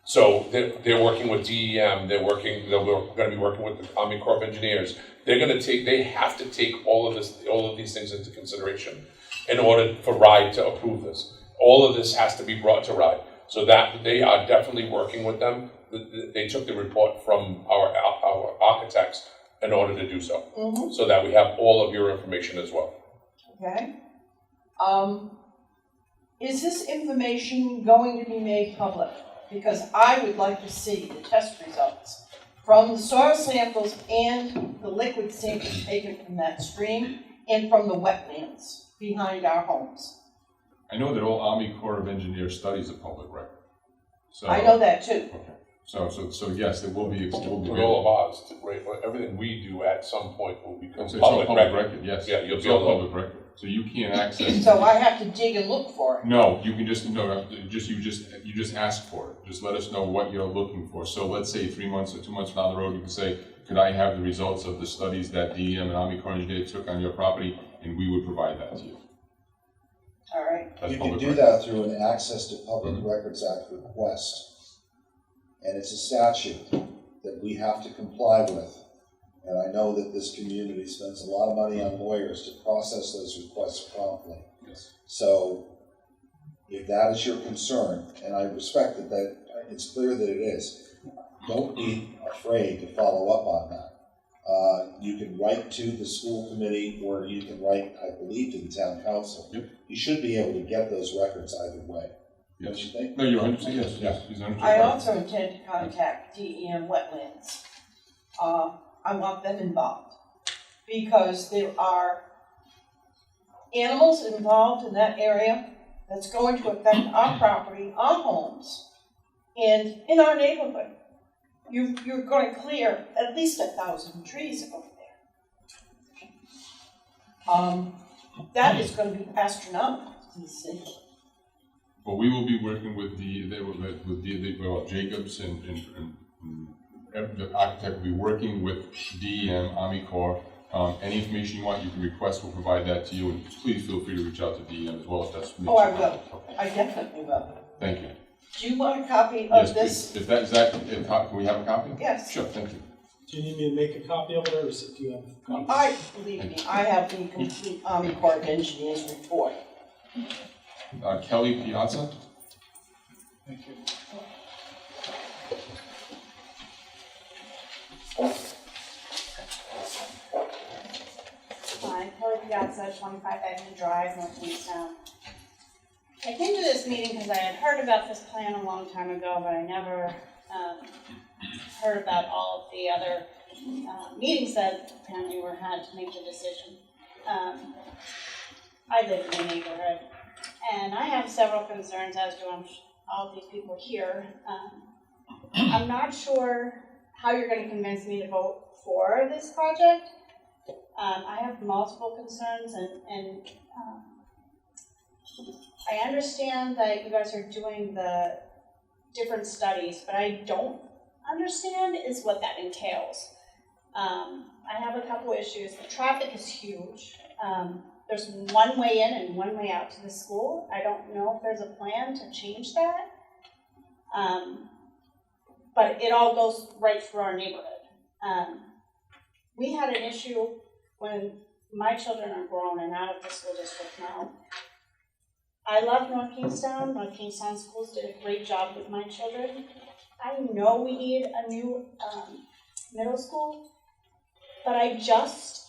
So they're working with DEM. They're going to be working with the Army Corps of Engineers. They have to take all of these things into consideration in order for RIDE to approve this. All of this has to be brought to RIDE. So that they are definitely working with them. They took the report from our architects in order to do so, so that we have all of your information as well. Okay. Is this information going to be made public? Because I would like to see the test results from the soil samples and the liquid samples taken from that stream and from the wetlands behind our homes. I know that all Army Corps of Engineers studies are public record. So, I know that too. Okay. So yes, it will be. With all of ours, right? Everything we do at some point will become It's all public record. Yes. Yeah, you'll it's be all able to. public record. So you can't access. So I have to dig and look for it. No, you can just you just ask for it. Just let us know what you're looking for. So let's say 3 months or 2 months down the road, you can say, could I have the results of the studies that DEM and Army Corps Engineers took on your property, and we would provide that to you. All right. That's You can public do record. that through an Access to Public Records Act request. And it's a statute that we have to comply with. And I know that this community spends a lot of money on lawyers to process those requests promptly. Yes. So if that is your concern, and I respect that it's clear that it is, don't be afraid to follow up on that. You can write to the school committee, or you can write, I believe, to the town council. Yep. You should be able to get those records either way. Don't Yes. you think? No, you're 100%. Yes. Yes. He's 100% I right. also intend to contact DEM Wetlands. I want them involved because there are animals involved in that area that's going to affect our property, our homes, and in our neighborhood. You're going to clear at least 1,000 trees over there. That is going to be astronomical to the city. Well, we will be working with Jacobs and the architect will be working with DEM, Army Corps. Any information you want, you can request. We'll provide that to you, and please feel free to reach out to DEM as well if that's. Oh, I will. Okay. I definitely will. Thank you. Do you want a copy Yes, of this? please. If that, is that, can we have a copy? Yes. Sure, thank you. Do you need me to make a copy of it, or do you have copies? Believe me, I have the complete Army Corps of Engineers report. Kelly Piazza? Thank you. Hi, Kelly Piazza, 25 Edmund Drive, North Kingstown. I came to this meeting because I had heard about this plan a long time ago, but I never heard about all of the other meetings that apparently were had to make the decision. I live in the neighborhood, and I have several concerns, as do all of these people here. I'm not sure how you're going to convince me to vote for this project. I have multiple concerns, and I understand that you guys are doing the different studies, but I don't understand is what that entails. I have a couple issues. The traffic is huge. There's one way in and one way out to the school. I don't know if there's a plan to change that. But it all goes right through our neighborhood. We had an issue when my children are grown and out of the school district now. I love North Kingstown. North Kingstown schools did a great job with my children. I know we need a new middle school, but I just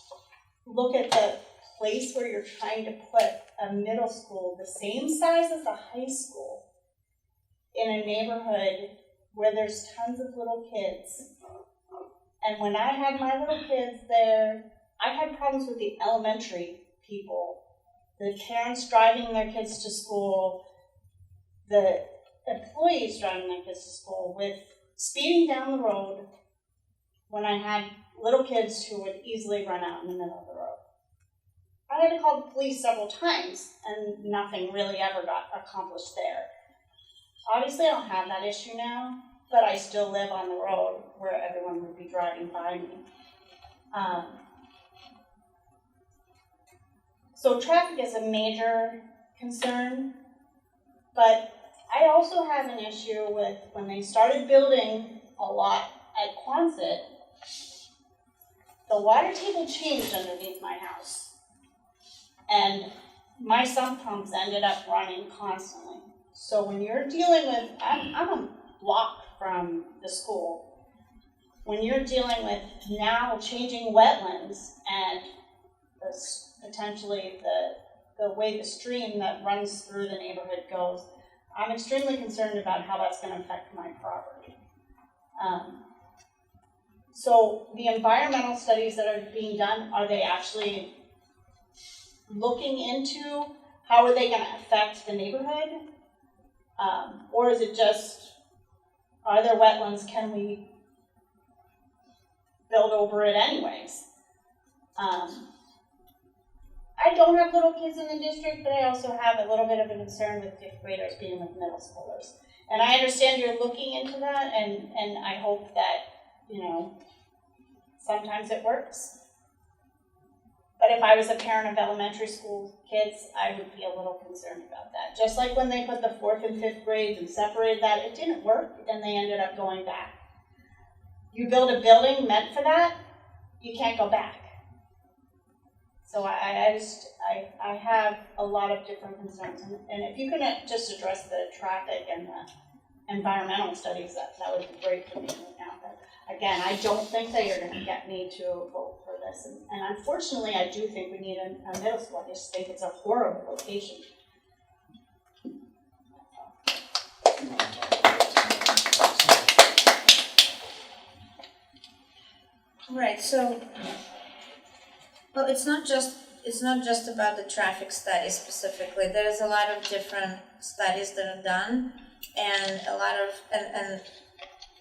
look at the place where you're trying to put a middle school the same size as a high school in a neighborhood where there's tons of little kids. And when I had my little kids there, I had problems with the elementary people, the parents driving their kids to school, the employees driving their kids to school, with speeding down the road when I had little kids who would easily run out in the middle of the road. I had to call the police several times, and nothing really ever got accomplished there. Obviously, I don't have that issue now, but I still live on the road where everyone would be driving by me. So traffic is a major concern, but I also have an issue with when they started building a lot at Quonset, the water table changed underneath my house. And my sump pumps ended up running constantly. So when you're dealing with, I'm a block from the school. When you're dealing with now changing wetlands and potentially the way the stream that runs through the neighborhood goes, I'm extremely concerned about how that's going to affect my property. So the environmental studies that are being done, are they actually looking into how are they going to affect the neighborhood? Or is it just, are there wetlands, can we build over it anyways? I don't have little kids in the district, but I also have a little bit of a concern with fifth graders being with middle schoolers. And I understand you're looking into that, and I hope that, you know, sometimes it works. But if I was a parent of elementary school kids, I would be a little concerned about that. Just like when they put the 4th and 5th grades and separated that, it didn't work, and they ended up going back. You build a building meant for that, you can't go back. So I have a lot of different concerns, and if you can just address the traffic and the environmental studies, that would be great for me right now. But again, I don't think that you're going to get me to vote for this, and unfortunately, I do think we need a middle school. I just think it's a horrible location. Right, so, well, it's not just about the traffic study specifically. There's a lot of different studies that are done, and a lot of, and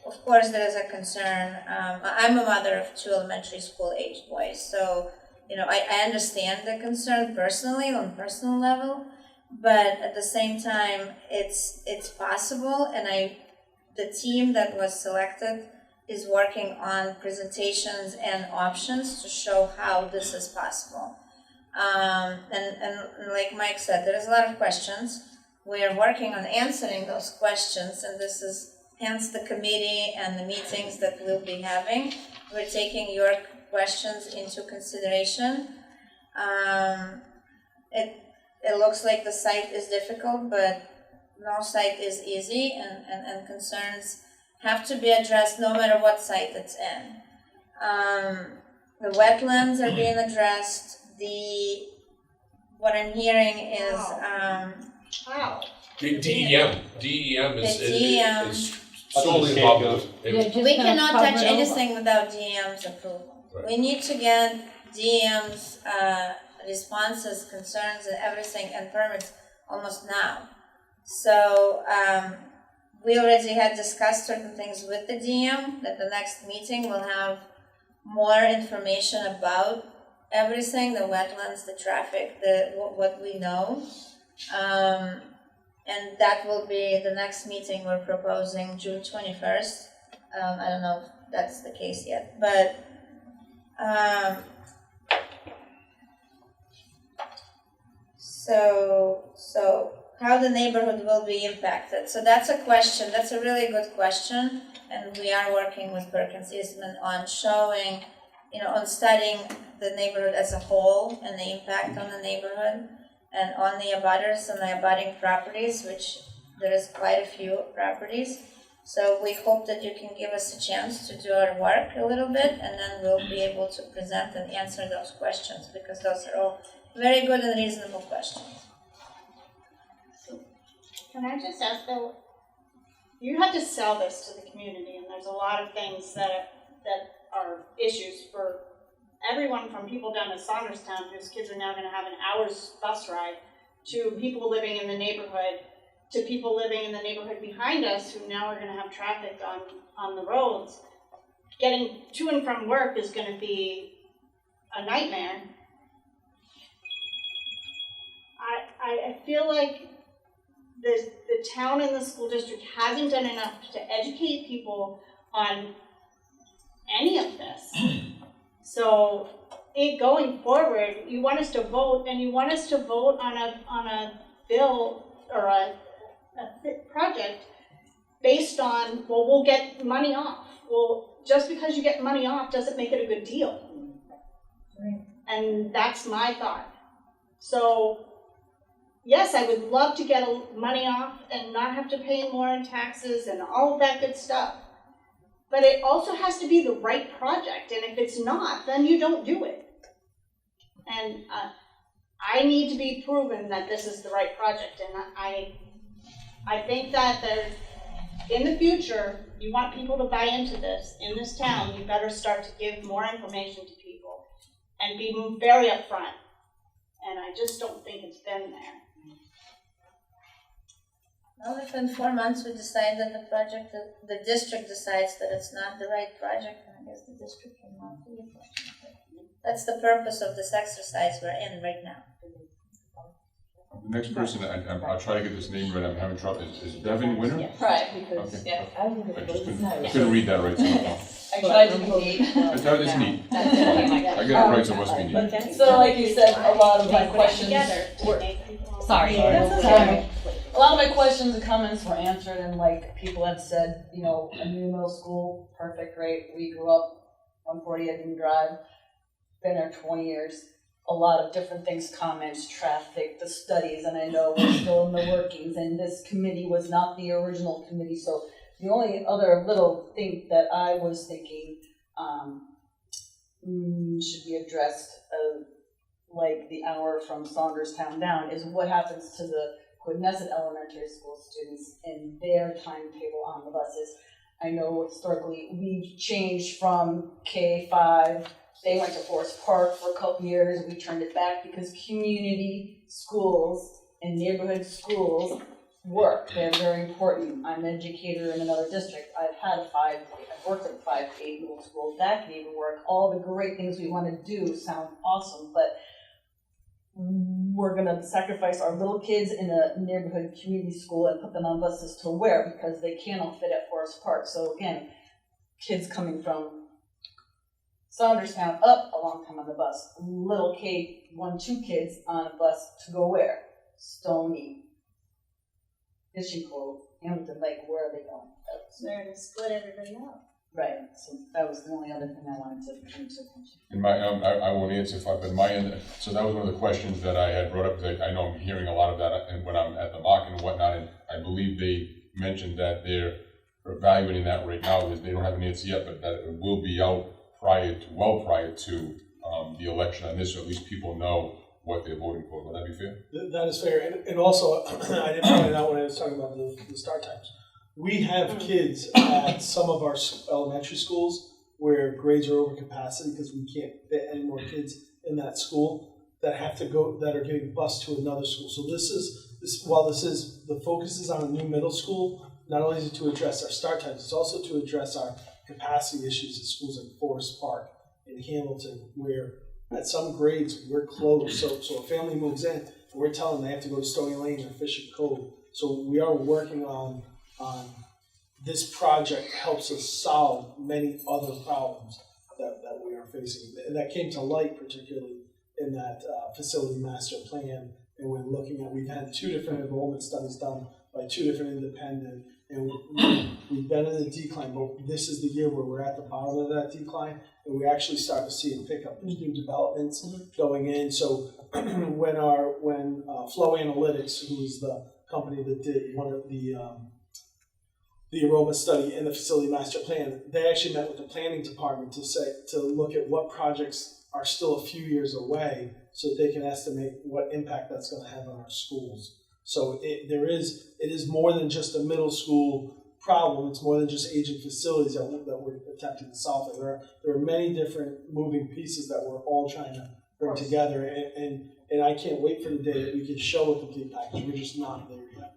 of course there is a concern. I'm a mother of 2 elementary school age boys, so, you know, I understand the concern personally, on a personal level, but at the same time, it's possible, and the team that was selected is working on presentations and options to show how this is possible. And like Mike said, there's a lot of questions. we are working on answering those questions, and this is hence the committee and the meetings that we'll be having. We're taking your questions into consideration. It looks like the site is difficult, but no site is easy, and concerns have to be addressed no matter what site it's in. The wetlands are being addressed. What I'm hearing is Wow. The DEM is The DEM. solely involved with it. we cannot touch anything without DEM's approval. Right. We need to get DEM's responses, concerns, and everything, and permits almost now. So we already had discussed certain things with the DM, that the next meeting will have more information about everything, the wetlands, the traffic, what we know. And that will be the next meeting. We're proposing June 21st. I don't know if that's the case yet, but so how the neighborhood will be impacted. So that's a question. That's a really good question, and we are working with Perkins Eastman on showing, on studying the neighborhood as a whole and the impact on the neighborhood and on the abutters and the abutting properties, which there is quite a few properties. So we hope that you can give us a chance to do our work a little bit, and then we'll be able to present and answer those questions, because those are all very good and reasonable questions. Can I just ask though, you had to sell this to the community, and there's a lot of things that are issues for everyone, from people down in Saunderstown whose kids are now going to have an hour's bus ride, to people living in the neighborhood, to people living in the neighborhood behind us who now are going to have traffic on the roads. Getting to and from work is going to be a nightmare. I feel like the town and the school district hasn't done enough to educate people on any of this. So going forward, you want us to vote, and you want us to vote on a bill or a project based on, well, we'll get money off. Well, just because you get money off doesn't make it a good deal. Right. And that's my thought. So yes, I would love to get money off and not have to pay more in taxes and all of that good stuff. But it also has to be the right project, and if it's not, then you don't do it. And I need to be proven that this is the right project, and I think that in the future, you want people to buy into this in this town, you better start to give more information to people and be very upfront. And I just don't think it's been there. Well, if in 4 months we decide that the district decides that it's not the right project, then I guess the district can not do it. That's the purpose of this exercise we're in right now. The next person, I'll try to get this name right, I'm having trouble, is Devin Winter? Right, because, Okay. yeah. I couldn't read that right, so. I tried to be neat. That is neat. I I got it right, so it must be neat. So like you said, a lot of my questions were, sorry. A lot of my questions and comments were answered, and like people had said, a new middle school, perfect, great. We grew up 140 Edmund Drive, been there 20 years. A lot of different things, comments, traffic, the studies, and I know we're still in the workings, and this committee was not the original committee, so the only other little thing that I was thinking should be addressed, like the hour from Saunderstown down, is what happens to the Quidnesset Elementary School students and their timetable on the buses. I know historically we've changed from K-5, they went to Forest Park for a couple years, we turned it back because community schools and neighborhood schools work, they're very important. I'm an educator in another district, I've worked at 5-8 middle schools, that can even work. All the great things we want to do sound awesome, but we're gonna sacrifice our little kids in a neighborhood community school and put them on buses to where? Because they can't all fit at Forest Park. So again, kids coming from Saunderstown up a long time on the bus. Little K1-2 kids on a bus to go where? Stony, Fishing Cove, Hamilton Lake, where are they going? They're gonna split everybody up. Right, so that was the only other thing I wanted to bring to attention. And my, I won't answer if I, but my end, so that was one of the questions that I had brought up, because I know I'm hearing a lot of that and when I'm at the market and whatnot, and I believe they mentioned that they're evaluating that right now, because they don't have an answer yet, but that it will be out well prior to the election on this, so at least people know what they're voting for. Would that be fair? That is fair, and also, I didn't point it out when I was talking about the start times. We have kids at some of our elementary schools where grades are over capacity because we can't fit any more kids in that school that have to go, that are getting bused to another school. So while the focus is on a new middle school, not only is it to address our start times, it's also to address our capacity issues at schools like Forest Park and Hamilton, where at some grades we're closed. So a family moves in and we're telling them they have to go to Stony Lane or Fishing Cove. So we are working on this project helps us solve many other problems that we are facing. And that came to light particularly in that facility master plan. And we're looking at, we've had 2 different enrollment studies done by 2 different independent, and we've been in a decline, but this is the year where we're at the bottom of that decline, and we actually start to see a pickup. There's new developments going in. So when Flow Analytics, who is the company that did one of the enrollment study and the facility master plan, they actually met with the planning department to look at what projects are still a few years away so that they can estimate what impact that's going to have on our schools. So it is more than just a middle school problem. It's more than just aging facilities that we're attempting to solve. There are many different moving pieces that we're all trying to bring together, and I can't wait for the day that we can show a complete package. We're just not there yet.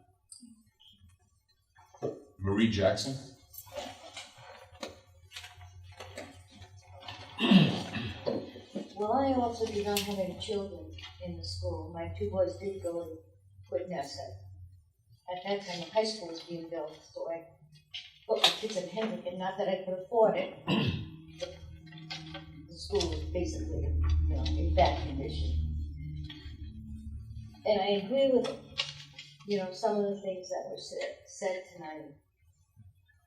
Marie Jackson. Well, I also do not have any children in the school. My 2 boys did go to Quidnessa. At that time, the high school was being built, so I put my kids in Henrican, not that I could afford it. The school was basically, in bad condition. And I agree with, some of the things that were said tonight.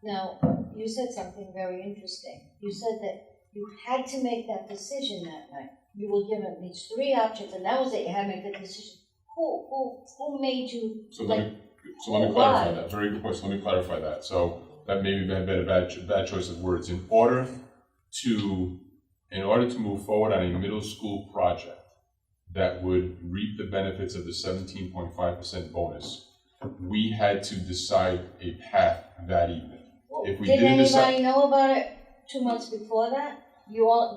Now, you said something very interesting. You said that you had to make that decision that night. You were given these 3 options, and that was it. You had to make the decision. Who made you? So let me clarify that. Very good question. Let me clarify that. So that maybe have been a bad choice of words. In order to move forward on a middle school project that would reap the benefits of the 17.5% bonus, we had to decide a path that evening. If we Did didn't anybody know about it 2 months before that?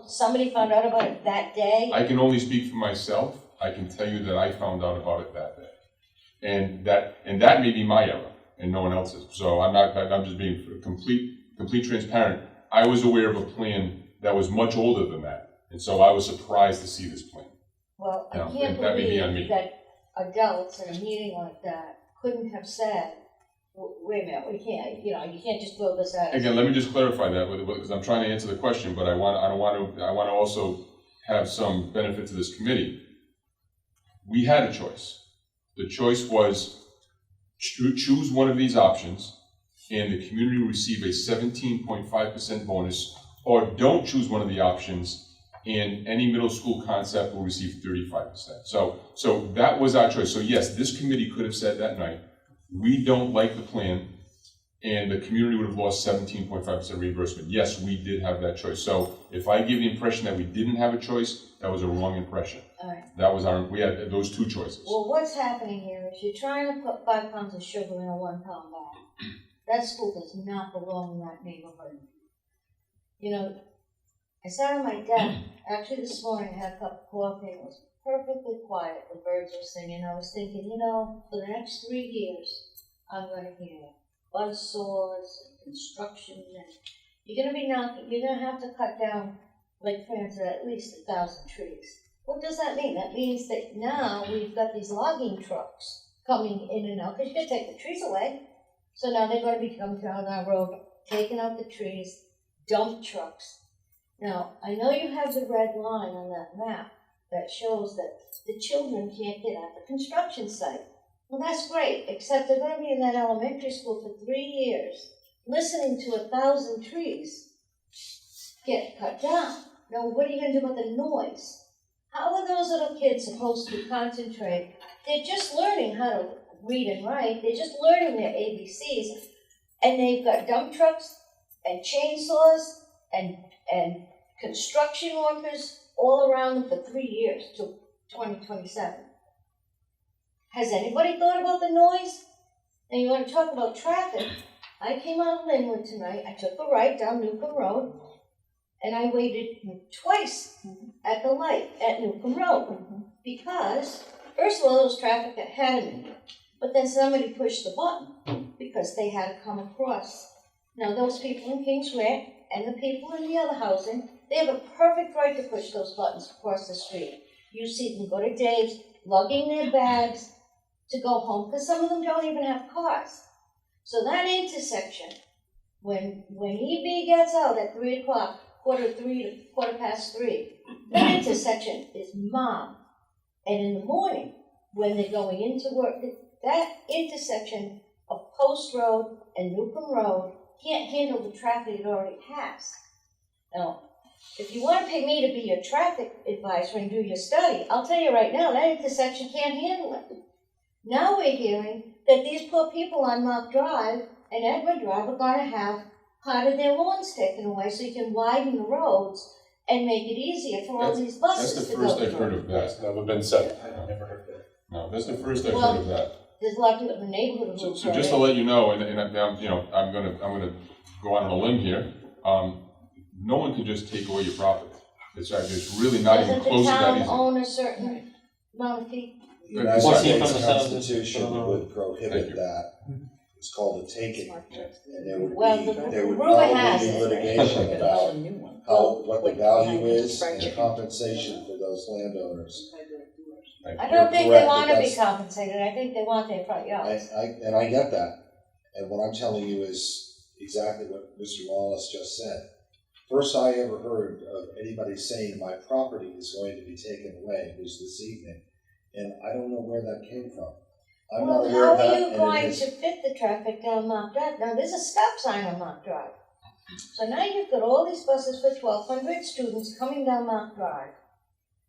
Somebody found out about it that day? I can only speak for myself. I can tell you that I found out about it that day. And that may be my error and no one else's. So I'm just being complete transparent. I was aware of a plan that was much older than that. And so I was surprised to see this plan. Well, I can't that may be on me. believe that adults in a meeting like that couldn't have said, wait a minute, we can't, you can't just throw this out. Again, let me just clarify that because I'm trying to answer the question, but I want to also have some benefit to this committee. We had a choice. The choice was choose one of these options and the community will receive a 17.5% bonus, or don't choose one of the options and any middle school concept will receive 35%. So that was our choice. So yes, this committee could have said that night, we don't like the plan, and the community would have lost 17.5% reimbursement. Yes, we did have that choice. So if I give the impression that we didn't have a choice, that was a wrong impression. All right. That was we had those 2 choices. Well, what's happening here is you're trying to put 5 pounds of sugar in a 1 pound bag. That school does not belong in that neighborhood. I sat on my deck, actually this morning I had a cup of coffee and it was perfectly quiet. The birds were singing. I was thinking, for the next 3 years, I'm going to hear buzzsaws and construction, and you're going to have to cut down, like France, at least 1,000 trees. What does that mean? That means that now we've got these logging trucks coming in and out, because you're going to take the trees away. So now they're going to be coming down our road, taking out the trees, dump trucks. Now, I know you have the red line on that map that shows that the children can't get at the construction site. Well, that's great, except they're gonna be in that elementary school for 3 years, listening to 1,000 trees get cut down. Now, what are you gonna do about the noise? How are those little kids supposed to concentrate? They're just learning how to read and write, they're just learning their ABCs, and they've got dump trucks and chainsaws and construction workers all around them for 3 years till 2027. Has anybody thought about the noise? And you want to talk about traffic? I came out of Linwood tonight, I took a right down Newcomb Road, and I waited twice at the light at Newcomb Road. Because, first of all, there was traffic ahead of me, but then somebody pushed the button because they had to come across. Now, those people in Kingsway and the people in the other housing, they have a perfect right to push those buttons across the street. You see them go to Dave's, lugging their bags to go home, because some of them don't even have cars. So that intersection, when EB gets out at 3 o'clock, 2:45 to 3:15, that intersection is mobbed. And in the morning, when they're going into work, that intersection of Post Road and Newcomb Road can't handle the traffic it already has. Now, if you want to pay me to be your traffic advisor and do your study, I'll tell you right now, that intersection can't handle it. Now we're hearing that these poor people on Mount Drive and Edmund Drive are going to have part of their lawns taken away so you can widen the roads and make it easier for all these buses That's to the go first I've through. heard of that. That's never been said. I've never heard that. No, that's the first I've Well, heard of that. There's a lot of people in the neighborhood who So just to let you know, and I'm, you know, I'm gonna go out on a limb here. No one can just take away your property. It's really not even close to that Doesn't the easy. town own a certain amount of feet? The United Once you States come to South- Constitution would Thank prohibit you. that. It's called a taking, and there would Well, be, the there would rumor has probably be it. litigation about Well, what the value is and the compensation for those landowners. I You're don't think they correct, want to but be that's- compensated, I think they want their front yards. And I get that, and what I'm telling you is exactly what Mr. Wallace just said. First I ever heard of anybody saying my property is going to be taken away was this evening, and I don't know where that came from. I'm not Well, aware how of that, are you and going it is, to fit the traffic down Mount Drive? Now, there's a stop sign on Mount Drive. So now you've got all these buses for 1,200 students coming down Mount Drive,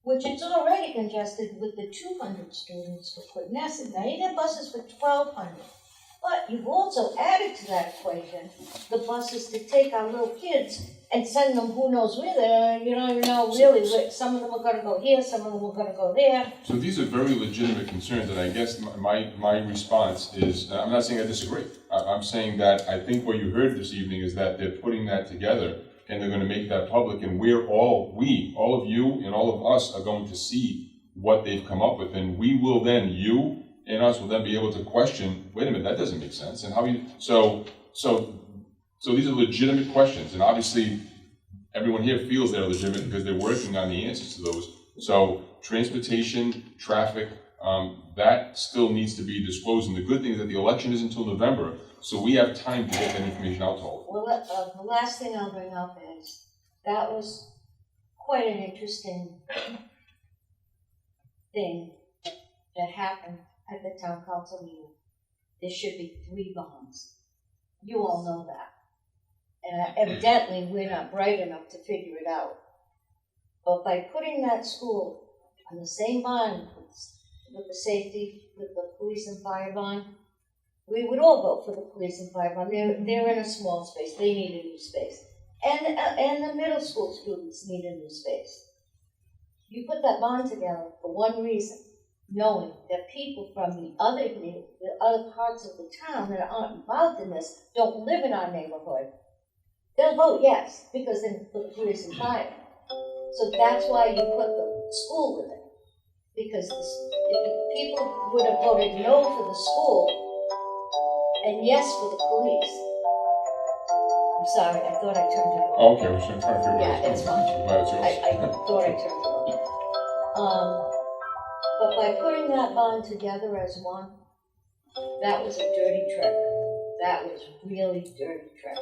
which it's already congested with the 200 students for Quidnesset. Now you got buses for 1,200. But you've also added to that equation the buses to take our little kids and send them who knows where they're, you don't even know really where, some of them are gonna go here, some of them are gonna go there. So these are very legitimate concerns, and I guess my response is, I'm not saying I disagree. I'm saying that I think what you heard this evening is that they're putting that together and they're gonna make that public, and all of you and all of us are going to see what they've come up with, and we will then, you and us will then be able to question, wait a minute, that doesn't make sense, and how you, so these are legitimate questions, and obviously, everyone here feels they're legitimate because they're working on the answers to those. So, transportation, traffic, that still needs to be disclosed, and the good thing is that the election is until November, so we have time to get that information out to all. Well, the last thing I'll bring up is, that was quite an interesting thing that happened at the town council meeting. There should be 3 bonds. You all know that. And evidently, we're not bright enough to figure it out. But by putting that school on the same bond with the safety, with the police and fire bond, we would all vote for the police and fire bond. They're in a small space, they need a new space. And the middle school students need a new space. You put that bond together for one reason, knowing that people from the other parts of the town that aren't involved in this don't live in our neighborhood. They'll vote yes, because then for the police and fire. So that's why you put the school with it. Because if people would have voted no for the school and yes for the police. I'm sorry, I thought I turned it off. Oh, okay, we're trying to figure Yeah, out. it's fine. I'm glad it's yours. I thought I turned it off. But by putting that bond together as one, that was a dirty trick. That was really dirty trick.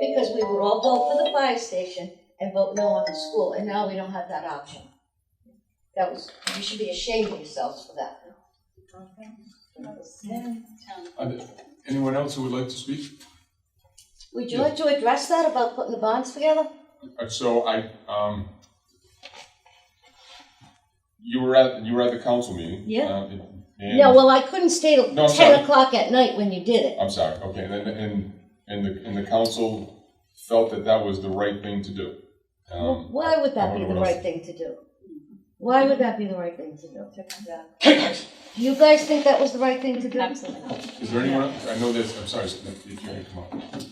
Because we would all vote for the fire station and vote no on the school, and now we don't have that option. You should be ashamed of yourselves for that. Anyone else who would like to speak? Would you like to address that about putting the bonds together? So you were at the council meeting. Yeah. And No, well, I couldn't stay till No, I'm 10 sorry. o'clock at night when you did it. I'm sorry, okay, and the council felt that was the right thing to do. Well, why would I that don't be know the what right else. thing to do? Why would that be the right thing to do? Do you guys think that was the right thing to do? Absolutely not. Is there anyone, I know this, I'm sorry, if you can come up.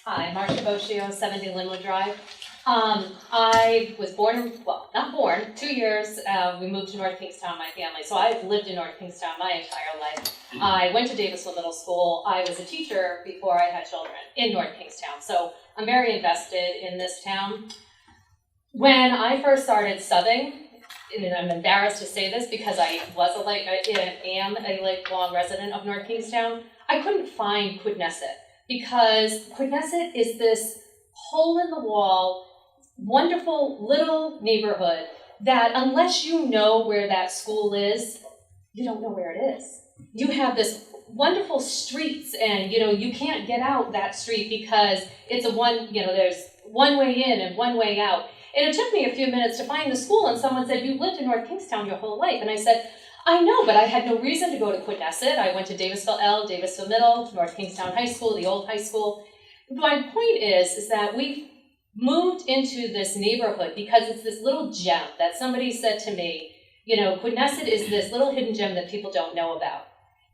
Hi, Marcia Boschio, 70 Linwood Drive. I was born, well, not born, 2 years, we moved to North Kingstown, my family, so I've lived in North Kingstown my entire life. I went to Davisville Middle School. I was a teacher before I had children in North Kingstown, so I'm very invested in this town. When I first started subbing, and I'm embarrassed to say this because I am a lifelong resident of North Kingstown, I couldn't find Quidnesset because Quidnesset is this hole-in-the-wall, wonderful little neighborhood that unless you know where that school is, you don't know where it is. You have this wonderful streets and, you can't get out that street because it's there's one way in and one way out. And it took me a few minutes to find the school, and someone said, "You've lived in North Kingstown your whole life." And I said, "I know, but I had no reason to go to Quidnesset. I went to Davisville L, Davisville Middle, North Kingstown High School, the old high school." My point is that we've moved into this neighborhood because it's this little gem that somebody said to me, Quidnesset is this little hidden gem that people don't know about.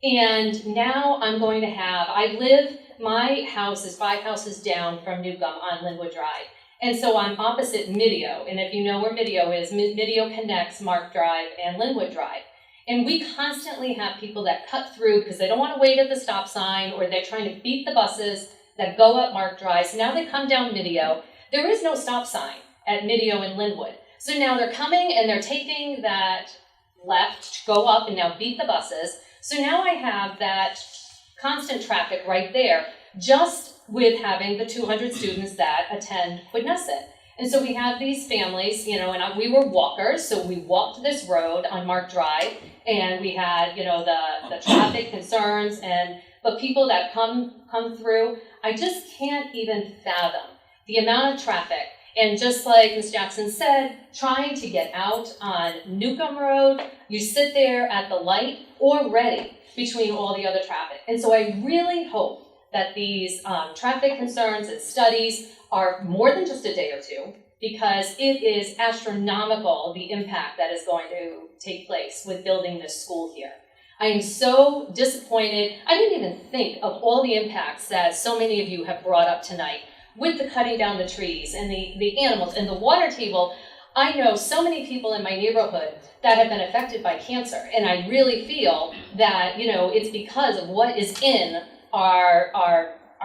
And now I'm going to my house is 5 houses down from Newcomb on Linwood Drive. And so I'm opposite Midio, and if you know where Midio is, Midio connects Mark Drive and Linwood Drive. And we constantly have people that cut through because they don't want to wait at the stop sign or they're trying to beat the buses that go up Mark Drive. So now they come down Midio. There is no stop sign at Midio and Linwood. So now they're coming and they're taking that left to go up and now beat the buses. So now I have that constant traffic right there, just with having the 200 students that attend Quidnesset. And so we have these families, and we were walkers, so we walked this road on Mark Drive, and we had, the traffic concerns, but people that come through, I just can't even fathom the amount of traffic. And just like Ms. Jackson said, trying to get out on Newcomb Road, you sit there at the light already between all the other traffic. And so I really hope that these traffic concerns and studies are more than just a day or two, because it is astronomical the impact that is going to take place with building this school here. I am so disappointed. I didn't even think of all the impacts that so many of you have brought up tonight with the cutting down the trees and the animals and the water table. I know so many people in my neighborhood that have been affected by cancer, and I really feel that, it's because of what is in our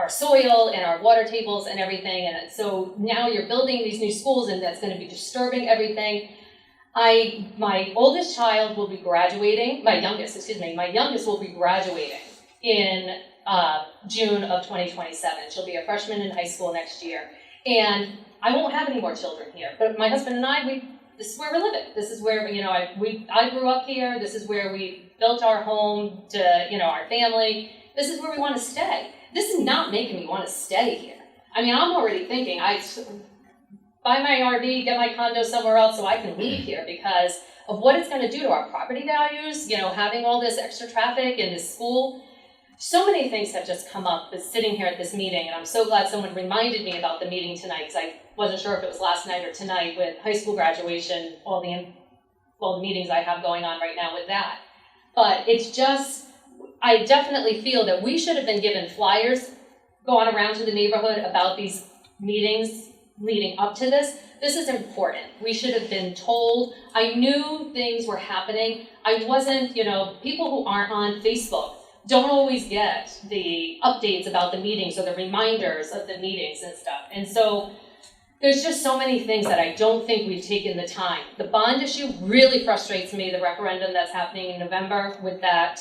soil and our water tables and everything. And so now you're building these new schools and that's going to be disturbing everything. My oldest child will be graduating, my youngest will be graduating in June of 2027. She'll be a freshman in high school next year. And I won't have any more children here, but my husband and I, this is where we're living. This is where, I grew up here. This is where we built our home to, our family. This is where we want to stay. This is not making me want to stay here. I'm already thinking I buy my RV, get my condo somewhere else so I can leave here because of what it's going to do to our property values, having all this extra traffic in this school. So many things have just come up sitting here at this meeting, and I'm so glad someone reminded me about the meeting tonight because I wasn't sure if it was last night or tonight with high school graduation, all the meetings I have going on right now with that. But it's just, I definitely feel that we should have been given flyers going around to the neighborhood about these meetings leading up to this. This is important. We should have been told. I knew things were happening. I wasn't, people who aren't on Facebook don't always get the updates about the meetings or the reminders of the meetings and stuff. And so there's just so many things that I don't think we've taken the time. The bond issue really frustrates me, the referendum that's happening in November with that,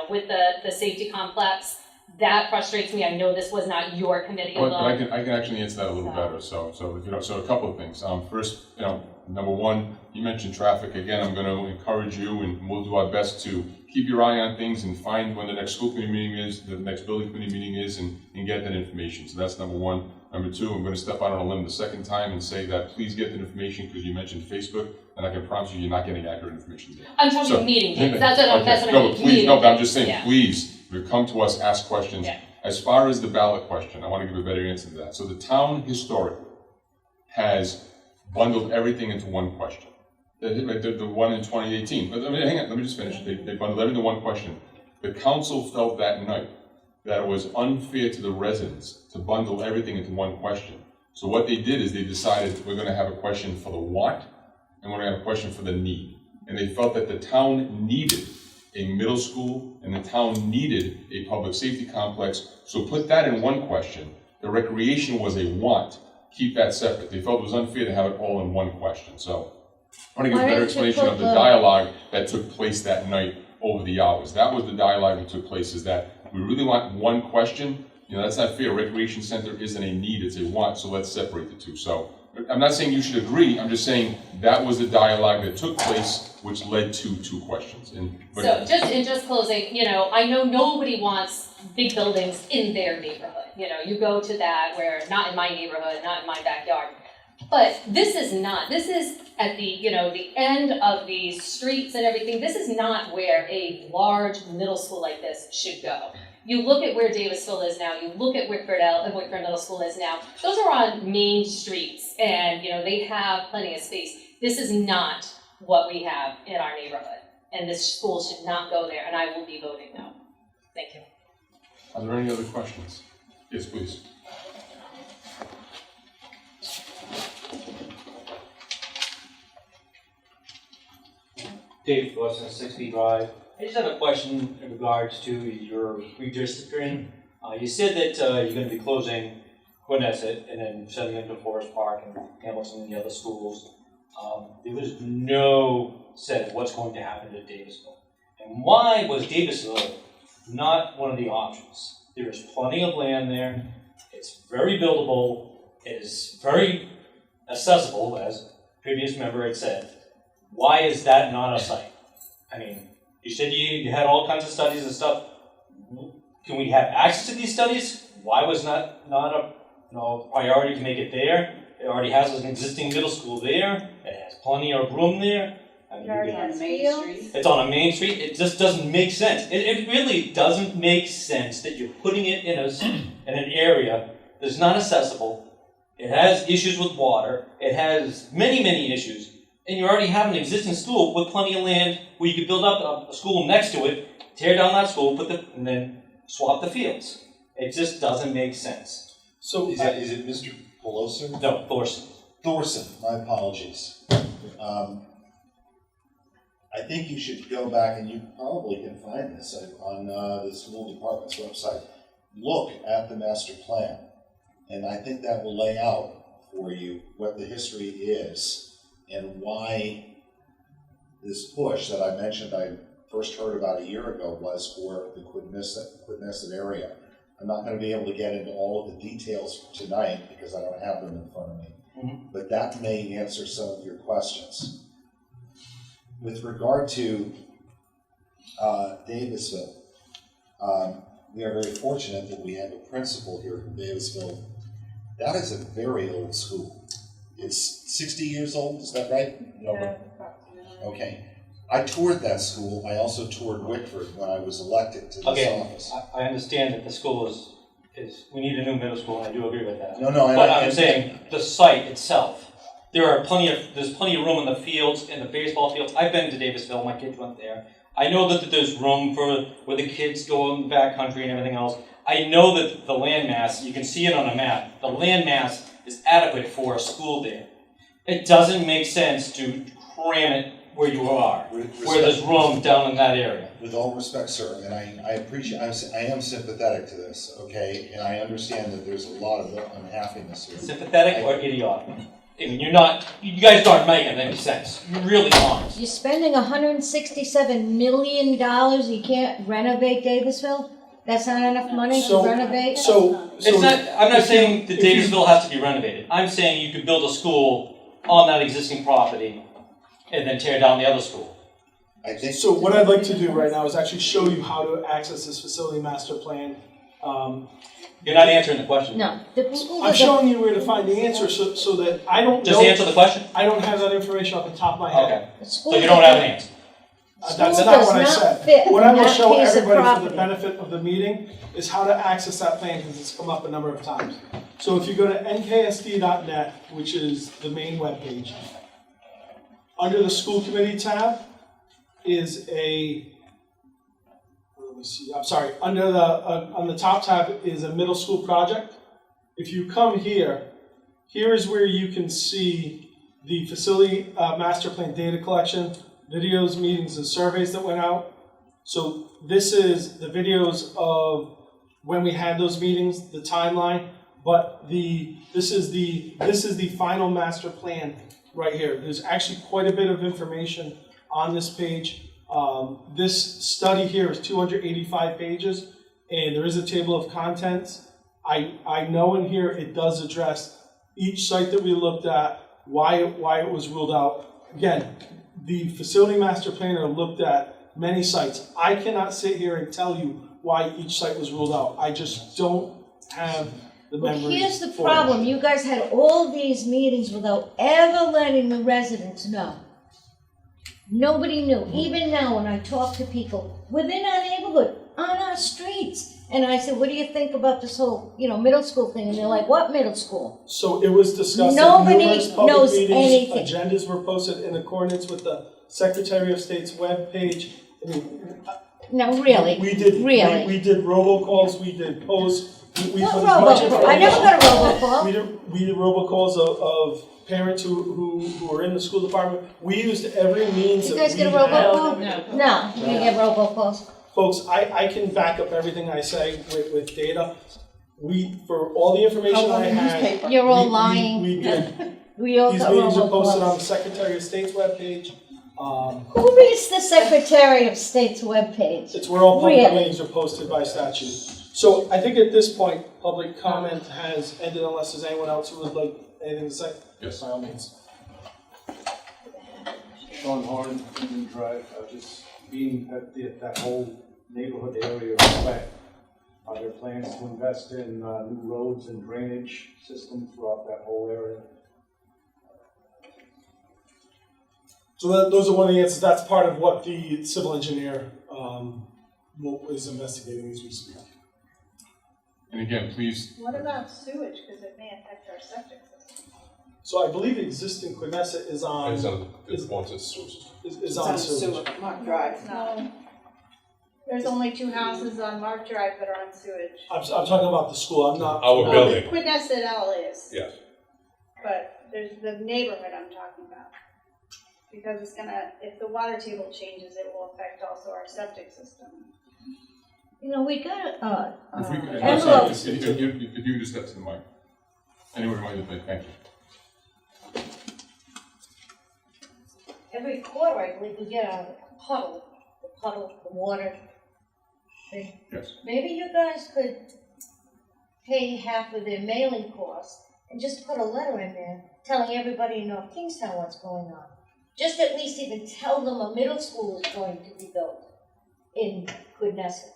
with the safety complex. That frustrates me. I know this was not your committee alone. But I can actually answer that a little better. So a couple of things. First, Number one, you mentioned traffic. Again, I'm going to encourage you, and we'll do our best to keep your eye on things and find when the next school committee meeting is, the next building committee meeting is, and get that information. So that's number one. Number two, I'm going to step out on a limb the second time and say that please get the information, because you mentioned Facebook, and I can promise you, you're not getting accurate information there. I'm talking meeting dates, that's what Okay. that's what I No, mean. but please, no, but I'm just saying, Yeah. please, come to us, ask questions. Yeah. As far as the ballot question, I want to give a better answer to that. So the town historically has bundled everything into one question. The one in 2018, but hang on, let me just finish. They bundled everything into one question. The council felt that night that it was unfair to the residents to bundle everything into one question. So what they did is they decided we're going to have a question for the want, and we're going to have a question for the need. And they felt that the town needed a middle school, and the town needed a public safety complex, so put that in one question. The recreation was a want, keep that separate. They felt it was unfair to have it all in one question. So I want to give a better explanation of the dialogue that took place that night over the hours. That was the dialogue that took place, is that we really want one question. You know, that's not fair. Recreation center isn't a need, it's a want, so let's separate the two. So I'm not saying you should agree, I'm just saying that was the dialogue that took place, which led to two questions. So just closing, you know, I know nobody wants big buildings in their neighborhood. You know, you go to that where, not in my neighborhood, not in my backyard. But this is at the, you know, the end of these streets and everything, this is not where a large middle school like this should go. You look at where Davisville is now, you look at Wickford Middle School is now, those are on main streets, and, you know, they have plenty of space. This is not what we have in our neighborhood, and this school should not go there, and I will be voting no. Thank you. Are there any other questions? Yes, please. Dave Wilson, 60 Drive. I just have a question in regards to your redistricting. You said that you're going to be closing Quinnesset and then sending it to Forest Park and Hamilton and the other schools. There was no set of what's going to happen to Davisville. And why was Davisville not one of the options? There is plenty of land there. It's very buildable. It is very accessible, as the previous member had said. Why is that not a site? I mean, you said you had all kinds of studies and stuff. Can we have access to these studies? Why was not a priority to make it there? It already has an existing middle school there. It has plenty of room there. I mean, it's on a main street. It just doesn't make sense. It really doesn't make sense that you're putting it in an area that's not accessible. It has issues with water. It has many, many issues. And you already have an existing school with plenty of land where you could build up a school next to it, tear down that school, and then swap the fields. It just doesn't make sense. So is it Mr. Pelosi? No, Thorson. Thorson, my apologies. I think you should go back, and you probably can find this on the school department's website. Look at the master plan, and I think that will lay out for you what the history is and why this push that I mentioned I first heard about a year ago was for the Quinnesset area. I'm not going to be able to get into all of the details tonight because I don't have them in front of me, but that may answer some of your questions. With regard to Davisville, we are very fortunate that we have a principal here from Davisville. That is a very old school. It's 60 years old, is that right? Yeah. Okay. I toured that school. I also toured Wickford when I was elected to this office. I understand that the school is we need a new middle school, and I do agree with that. No, but I'm saying the site itself. There's plenty of room in the fields, in the baseball fields. I've been to Davisville, my kids went there. I know that there's room for where the kids go in the backcountry and everything else. I know that the land mass, you can see it on a map, the land mass is adequate for a school there. It doesn't make sense to cram it where you are, where there's room down in that area. With all respect, sir, and I appreciate, I am sympathetic to this, okay? And I understand that there's a lot of unhappiness here. Sympathetic or idiotic? I mean, you guys aren't making any sense. You really aren't. You're spending $167 million, you can't renovate Davisville? That's not enough money to renovate? I'm not saying that Davisville has to be renovated. I'm saying you could build a school on that existing property and then tear down the other school. I think. So what I'd like to do right now is actually show you how to access this facility master plan. You're not answering the question. No, the school I'm doesn't. showing you where to find the answer so that I don't Just know. answer the question? I don't have that information off the top of my head. Okay. The school So you don't have an answer? That's School not does what I not said. fit What I in will that show piece of everybody for property. the benefit of the meeting is how to access that plan because it's come up a number of times. So if you go to NKSD.net, which is the main webpage, under the school committee tab is under the, on the top tab is a middle school project. If you come here, here is where you can see the facility master plan data collection, videos, meetings, and surveys that went out. So this is the videos of when we had those meetings, the timeline, but this is the final master plan right here. There's actually quite a bit of information on this page. This study here is 285 pages, and there is a table of contents. I know in here it does address each site that we looked at, why it was ruled out. Again, the facility master planner looked at many sites. I cannot sit here and tell you why each site was ruled out. I just don't have the Well, memory. here's the for it. problem, you guys had all these meetings without ever letting the residents know. Nobody knew, even now when I talk to people within our neighborhood, on our streets, and I said, what do you think about this whole, middle school thing? And they're like, what middle school? So it was discussed at Nobody numerous public knows meetings. anything. Agendas were posted in accordance with the Secretary of State's webpage. I mean, No, really, we did really. we did robocalls. We did posts. We What put as much robocall? I never got a robocall. We did robocalls of parents who were in the school department. We used every means You that guys we get a had. robocall? No, you didn't get robocalls. Folks, I can back up everything I say with data. For all the information I had, You're all we lying. did. We all These got meetings are posted on robocalls. the Secretary of State's webpage. Who reads the Secretary of State's webpage? It's where all public Really? meetings are posted by statute. So I think at this point, public comment has ended unless there's anyone else who would like anything to say. Yes. By all means. Sean Horn, Union Drive, just being that whole neighborhood area is wet. Are there plans to invest in new roads and drainage system throughout that whole area? So those are one of the answers. That's part of what the civil engineer is investigating as we speak. And again, please, What about sewage, because it may affect our septic system? So I believe existing Quinessa is on It's on the ones that's sources. is on sewage. Mark Drive. No. There's only 2 houses on Mark Drive that are on sewage. I'm talking about the school. I'm not. Our building. Quidnesset L is. Yes. But there's the neighborhood I'm talking about. Because it's gonna, if the water table changes, it will affect also our septic system. We got if we could, envelopes. if you could just step to the mic. Anyone remind me, thank you. Every quarter, I believe, we get a puddle, the water thing. Yes. Maybe you guys could pay half of their mailing cost and just put a letter in there telling everybody in North Kingstown what's going on. Just at least even tell them a middle school is going to be built in Quidnesset.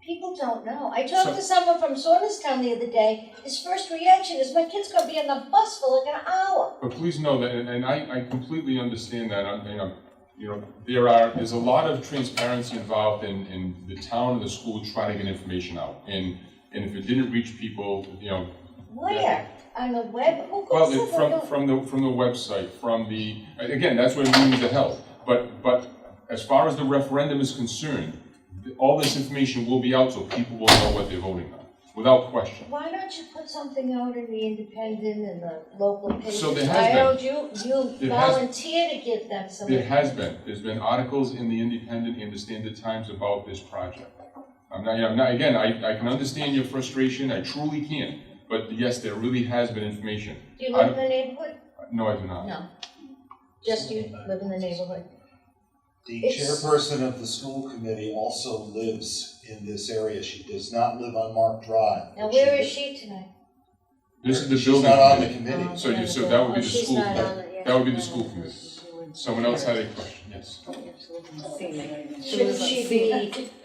People don't know. I talked to someone from Saunderstown the other day. His first reaction is, my kid's going to be on the bus for like an hour. But please know that, and I completely understand that, there's a lot of transparency involved in the town and the school trying to get information out. And if it didn't reach people, Where? On the web? Who well, goes to the from the website, again, that's where meetings are held. But as far as the referendum is concerned, all this information will be out so people will know what they're voting on, without question. Why don't you put something out in the Independent and the local papers? So there has I been. owed you volunteer to give them some. There has been. There's been articles in the Independent and the Standard Times about this project. Again, I can understand your frustration, I truly can. But yes, there really has been information. Do you live in the neighborhood? No, I do not. No. Just you live in the neighborhood. The chairperson of the school committee also lives in this area. She does not live on Mark Drive. Now, where is she tonight? This is the She's building not on the committee. committee. So that would be the She's school not committee. on it, That would be the school committee. Someone else had a question, yes. Should she be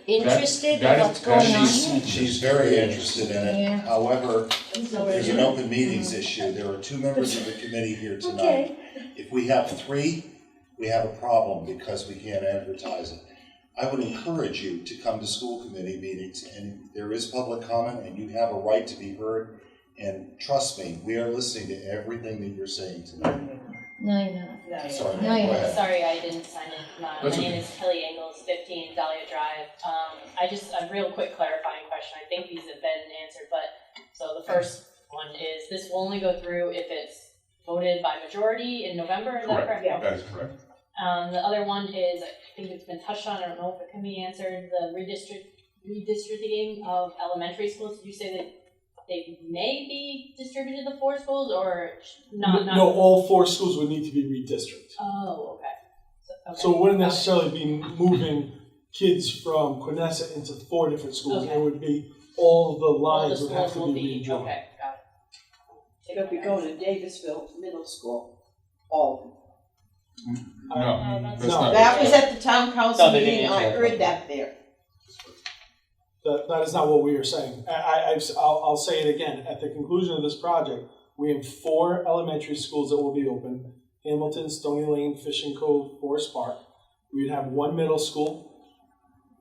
interested in that is- what's going on? She's very interested in it. Yeah. However, there's an open meetings issue. There are 2 members of the committee here tonight. Okay. If we have 3, we have a problem because we can't advertise it. I would encourage you to come to school committee meetings, and there is public comment, and you have a right to be heard. And trust me, we are listening to everything that you're saying tonight. No, you're not. Sorry, No, you're go not. ahead. Sorry, I didn't sign in. My That's name okay. is Kelly Engels, 15 Dahlia Drive. A real quick clarifying question. I think these have been answered, but, so the first one is, this will only go through if it's voted by majority in November, is that correct? That is correct. The other one is, I think it's been touched on, I don't know if it can be answered, the redistricting of elementary schools. Did you say that they may be distributed to 4 schools, or not? No, all 4 schools would need to be redistricted. Oh, okay. So it wouldn't necessarily be moving kids from Quinessa into 4 different schools. Okay. It would be all the All the lines would have schools to will be be, redrawn. okay, got it. They'll be going to Davisville Middle School, all No, that's No. not. That was at the town council No, they didn't meeting, I answer. heard that there. That is not what we are saying. I'll say it again. At the conclusion of this project, we have 4 elementary schools that will be open: Hamilton, Stony Lane, Fishing Cove, Forest Park. We would have 1 middle school,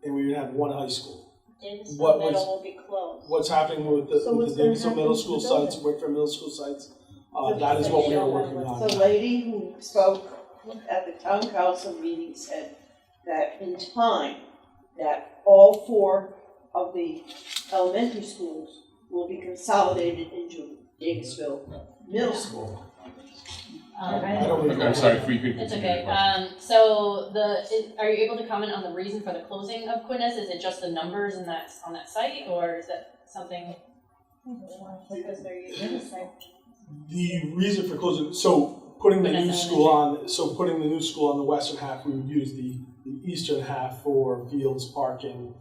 and we would have 1 high school. Davisville What was- Middle will be closed. What's happening with the So what's the gonna Davisville happen Middle to School the building? sites, Wickford Middle School sites? That is what we are working on. The lady who spoke at the town council meeting said that in time, that all 4 of the elementary schools will be consolidated into Davisville Middle School. I don't Okay, I'm sorry, free people. It's okay. So are you able to comment on the reason for the closing of Quinnes? Is it just the numbers on that site, or is that something? Because they're using the same. The reason for closing, so putting the new Vanessa school on the western half, we would use the eastern half for fields, parking,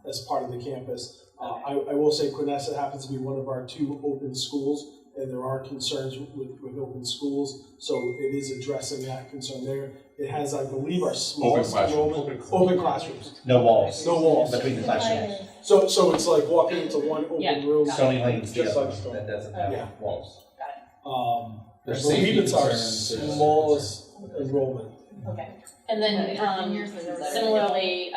as part of the campus. I will say Quinessa happens to be one of our 2 open schools, and there are concerns with open schools, so it is addressing that concern there. It has, I believe, our smallest enrollment. Open classrooms. No walls. No walls. Between the classrooms. So it's like walking into one Yeah, open room. got it. Stony Lane's the Just other like one Stony. that doesn't have Yeah. walls. I There's believe safety it's our concerns, there's- smallest enrollment. Okay. And then similarly,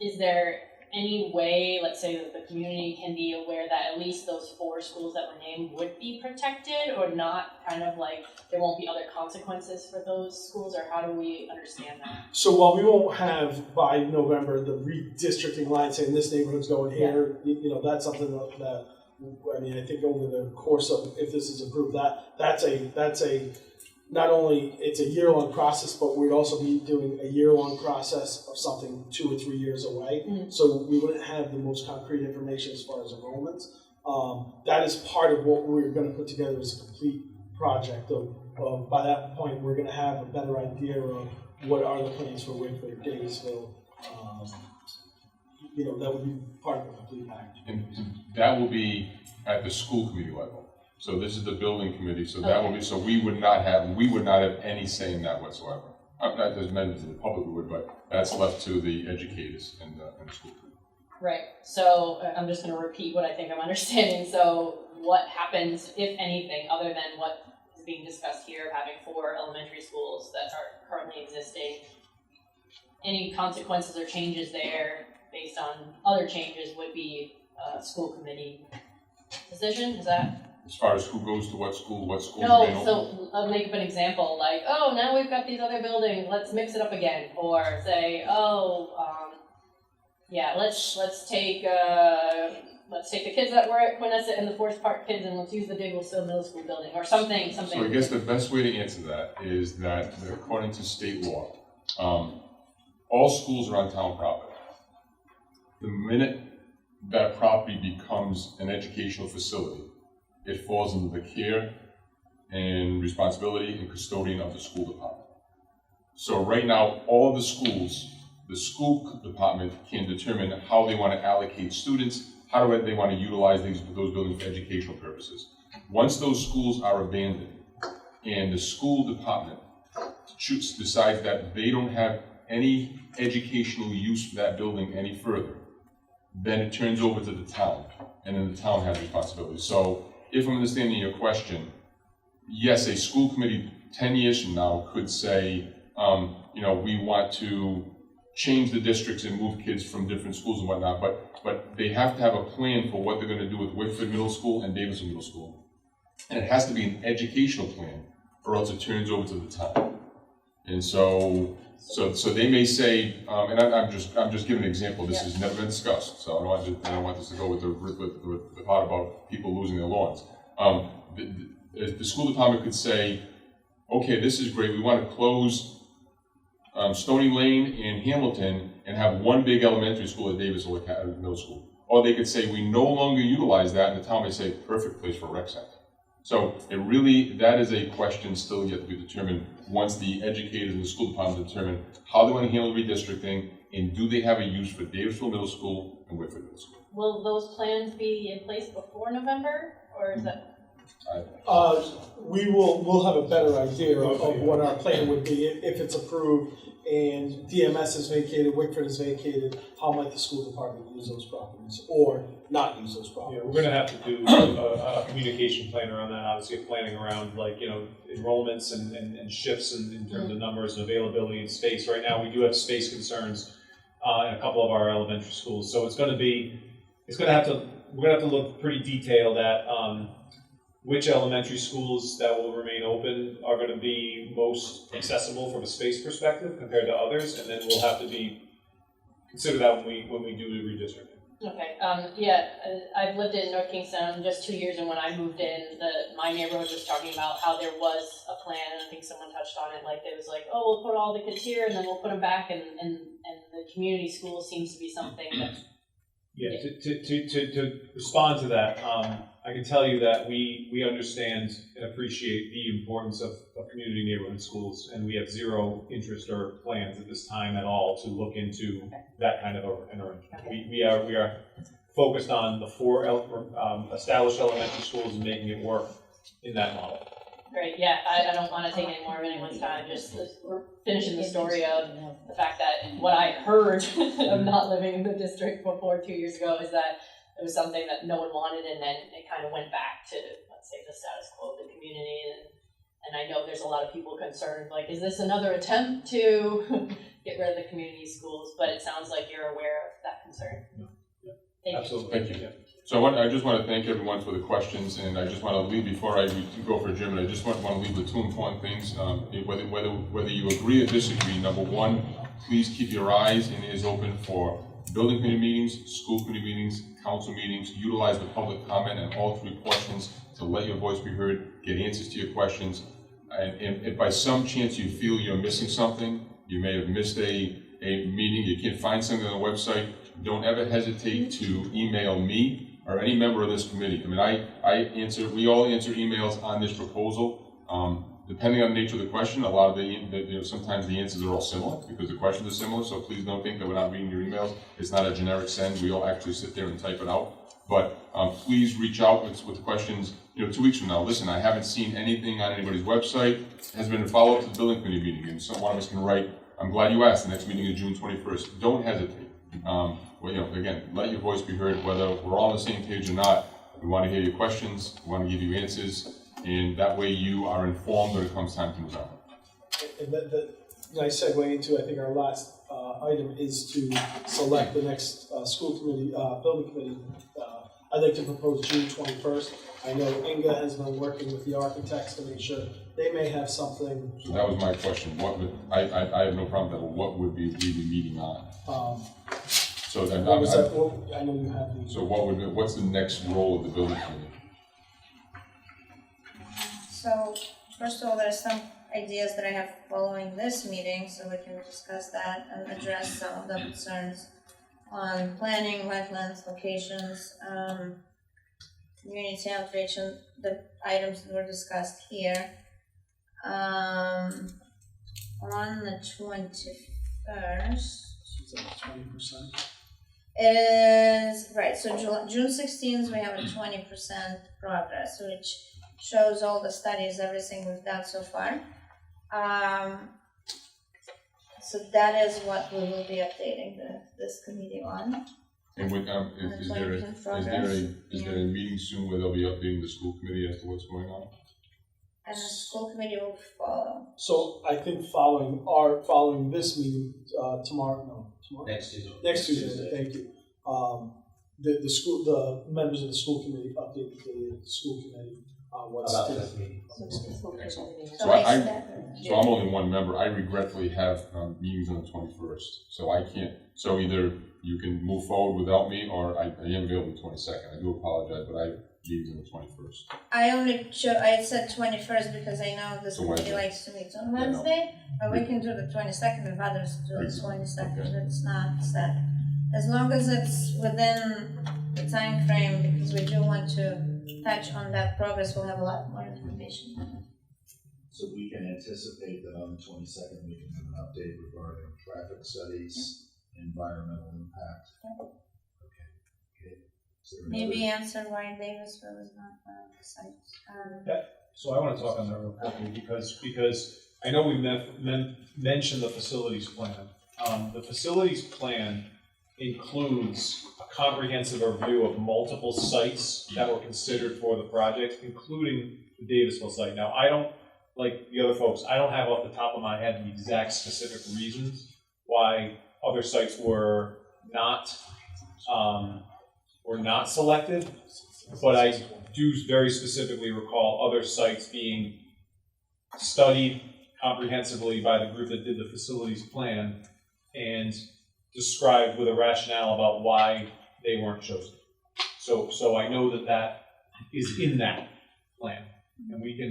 is there any way, let's say, that the community can be aware that at least those 4 schools that were named would be protected, or not, kind of like there won't be other consequences for those schools, or how do we understand that? So while we won't have by November the redistricting line saying this neighborhood's going here, you know, that's something that, I mean, I think over the course of, if this is approved, that's a, not only, it's a year-long process, but we'd also be doing a year-long process of something 2 or 3 years away. So we wouldn't have the most concrete information as far as enrollments. That is part of what we're gonna put together as a complete project of by that point, we're gonna have a better idea of what are the plans for Wickford, Davisville. You know, that would be part of the complete package. And that will be at the school committee level. So this is the building committee, so that will be, so we would not have any say in that whatsoever. Not as members of the public would, but that's left to the educators and the school committee. Right, so I'm just gonna repeat what I think I'm understanding. So what happens, if anything, other than what is being discussed here, having 4 elementary schools that are currently existing? Any consequences or changes there based on other changes would be a school committee decision, is that? As far as who goes to what school are being No, open? so I'll make up an example, like, oh, now we've got these other buildings, let's mix it up again. Or say, yeah, let's take the kids that were at Quinessa and the Forest Park kids, and let's use the Digglesville Middle School building, or something. So I guess the best way to answer that is that according to state law, all schools are on town property. The minute that property becomes an educational facility, it falls under the care and responsibility and custodian of the school department. So right now, all of the schools, the school department can determine how they want to allocate students, how they want to utilize those buildings for educational purposes. Once those schools are abandoned, and the school department decides that they don't have any educational use for that building any further, then it turns over to the town, and then the town has responsibility. So if I'm understanding your question, yes, a school committee 10 years from now could say, we want to change the districts and move kids from different schools and whatnot, but they have to have a plan for what they're going to do with Whitford Middle School and Davidson Middle School. And it has to be an educational plan, or else it turns over to the town. And so they may say, and I'm just giving an example. This has never been discussed, so I don't want this to go with the part about people losing their lawns. The school department could say, okay, this is great. We want to close Stony Lane and Hamilton and have one big elementary school at Davis Middle School. Or they could say, we no longer utilize that, and the town may say, perfect place for a rec center. So that is a question still yet to be determined once the educators and the school department determine how they want to handle redistricting, and do they have a use for Davisville Middle School and Whitford Middle School. Will those plans be in place before November, or is that? We'll have a better idea of what our plan would be if it's approved and DMS is vacated, Whitford is vacated. How might the school department use those properties or not use those properties? Yeah, we're going to have to do a communication plan around that. Obviously, planning around enrollments and shifts in terms of numbers and availability and space. Right now, we do have space concerns in a couple of our elementary schools, so we're going to have to look pretty detailed at which elementary schools that will remain open are going to be most accessible from a space perspective compared to others, and then we'll have to consider that when we do the redistricting. Okay. I've lived in North Kingston just 2 years, and when I moved in, my neighborhood was talking about how there was a plan, and I think someone touched on it. Like it was like, oh, we'll put all the kids here, and then we'll put them back, and the community school seems to be something that. Yeah. To respond to that, I can tell you that we understand and appreciate the importance of community neighborhood schools, and we have zero interest or plans at this time at all to look into that kind of an arrangement. We are focused on the 4 established elementary schools and making it work in that model. Great. Yeah, I don't want to take any more of anyone's time. Just we're finishing the story of the fact that what I heard of not living in the district before 2 years ago is that it was something that no one wanted, and then it kind of went back to, let's say, the status quo of the community. And I know there's a lot of people concerned, like, is this another attempt to get rid of the community schools? But it sounds like you're aware of that concern. Yeah. Thank Absolutely. Thank you. So I just want to thank everyone for the questions, and I just want to leave before I go for adjournment. I just want to leave with 2 important things. Whether you agree or disagree, number one, please keep your eyes and ears open for building committee meetings, school committee meetings, council meetings. Utilize the public comment and all 3 questions to let your voice be heard, get answers to your questions. And if by some chance you feel you're missing something, you may have missed a meeting, you can't find something on the website, don't ever hesitate to email me or any member of this committee. I mean, we all answer emails on this proposal. Depending on the nature of the question, a lot of sometimes the answers are all similar because the questions are similar, so please don't think that we're not reading your emails. It's not a generic send. We all actually sit there and type it out. But please reach out with questions 2 weeks from now. Listen, I haven't seen anything on anybody's website. Has been a follow-up to the building committee meeting, and one of us can write, I'm glad you asked. The next meeting is June 21st. Don't hesitate. Again, let your voice be heard, whether we're all on the same page or not. We want to hear your questions. We want to give you answers, and that way you are informed when it comes time to move on. And the nice segue into, I think, our last item is to select the next school committee, building committee. I'd like to propose June 21st. I know Inga has been working with the architects to make sure they may have something. So that was my question. I have no problem with that. What would we be meeting on? So then what was that? I know you have the. So what's the next role of the building committee? So, first of all, there's some ideas that I have following this meeting, so we can discuss that and address some of the concerns on planning, wetlands, locations, community outreach, and the items that were discussed here. On the 21st. She's at 20%. It is, right, so June 16th, we have a 20% progress, which shows all the studies, everything we've done so far. So that is what we will be updating this committee on. And with, is there a meeting soon where they'll be updating the school committee as to what's going on? And the school committee will follow. So I think following this meeting, tomorrow. Next Tuesday. Next Tuesday, thank you. The members of the school committee update the school committee on what's. About this meeting. So I'm only one member. I regretfully have meetings on the 21st, so I can't. So either you can move forward without me, or I am available the 22nd. I do apologize, but I have meetings on the 21st. I said 21st because I know this So committee Wednesday. likes to meet on Wednesday, but we can do the 22nd if others do the 22nd. It's not set. As long as it's within the time frame, because we do want to touch on that progress, we'll have a lot more information. So we can anticipate that on the 22nd, we can have an update regarding traffic studies, environmental impact. Okay. Is there another- Maybe answer why Davisville is not on the site. So I want to talk on that real quickly because I know we mentioned the facilities plan. The facilities plan includes a comprehensive review of multiple sites that were considered for the project, including the Davisville site. Now, I don't, like the other folks, I don't have off the top of my head the exact specific reasons why other sites were not selected, but I do very specifically recall other sites being studied comprehensively by the group that did the facilities plan and described with a rationale about why they weren't chosen. So I know that is in that plan, and we can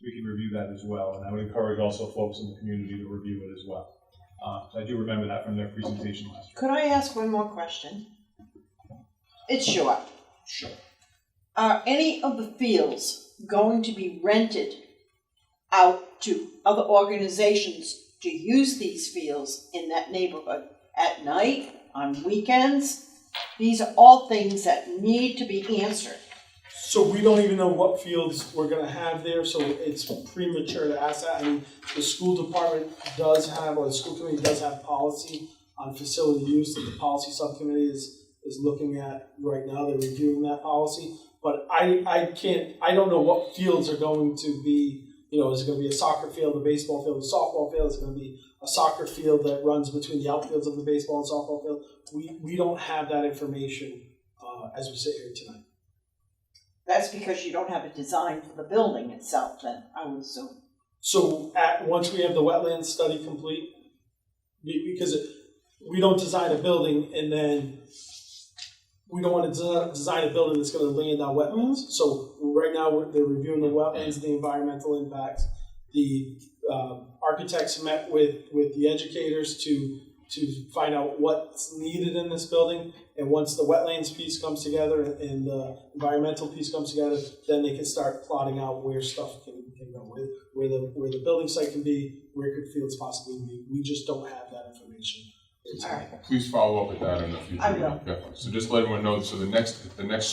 review that as well. And I would encourage also folks in the community to review it as well. So I do remember that from their presentation last year. Could I ask one more question? It's short. Sure. Are any of the fields going to be rented out to other organizations to use these fields in that neighborhood at night, on weekends? These are all things that need to be answered. So we don't even know what fields we're gonna have there, so it's premature to ask that. I mean, the school department does have, or the school committee does have policy on facility use that the policy subcommittee is looking at right now. They're reviewing that policy. But I don't know what fields are going to be, is it gonna be a soccer field, a baseball field, a softball field? Is it gonna be a soccer field that runs between the outfields of the baseball and softball field? We don't have that information as we sit here tonight. That's because you don't have a design for the building itself, then, I would assume. So once we have the wetland study complete, because we don't design a building and then we don't want to design a building that's going to land on wetlands. So right now they're reviewing the wetlands, the environmental impacts. The architects met with the educators to find out what's needed in this building. And once the wetlands piece comes together and the environmental piece comes together, then they can start plotting out where stuff can go, where the building site can be, where could fields possibly be. We just don't have that information. All right. Please follow up with that in the future. I will. Yeah. So just let everyone know, so the next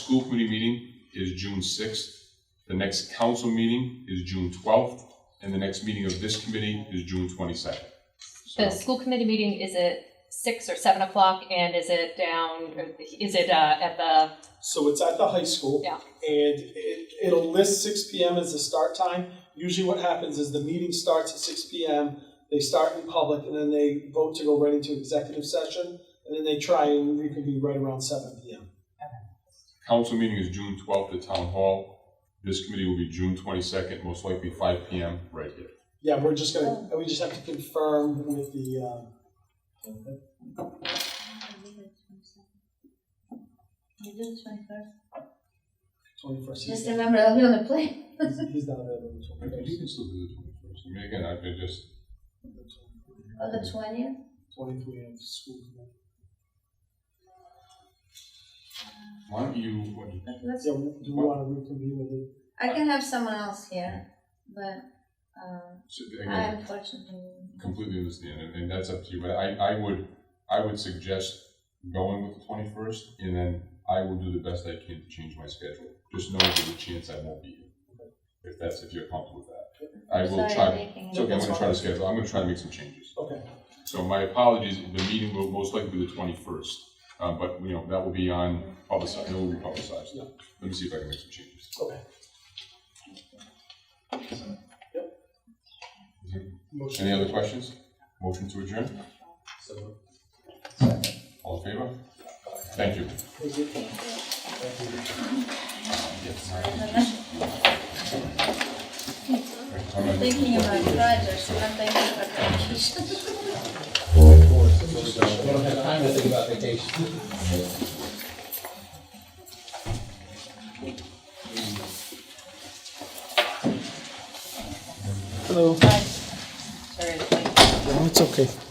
school committee meeting is June 6th. The next council meeting is June 12th. And the next meeting of this committee is June 22nd. So, The school committee meeting, is it 6 or 7 o'clock, and is it at the? So it's at the high school. Yeah. And it'll list 6 p.m. as the start time. Usually what happens is the meeting starts at 6 p.m., they start in public, and then they vote to go right into executive session, and then they try and reconvene right around 7 p.m. council meeting is June 12th at Town Hall. This committee will be June 22nd, most likely 5 p.m. right here. Yeah, we just have to confirm with the, You do the 21st. 21st. Just remember, I'll be on the plane. He's not available. You can still do the 21st. I mean, again, I could just. Oh, the 20th? 23 of school committee. Why don't you, Let's, Yeah, do you want to reconvene with it? I can have someone else here, but so I again, unfortunately. completely understand, and that's up to you, but I would suggest going with the 21st, and then I will do the best I can to change my schedule. just know there's a chance I won't be here. If you're comfortable with that. I will Sorry, try, I'm making- it's okay, I'm gonna try to schedule, I'm gonna try to make some changes. Okay. So my apologies, the meeting will most likely be the 21st, but, you know, that will be on publicized, it will be publicized. Let me see if I can make some changes. Okay. Any other questions? Motion to adjourn? All in favor? Thank you. I'm thinking about projects, I'm not thinking about vacation. We don't have time to think about vacation. Hello. Sorry. No, it's okay.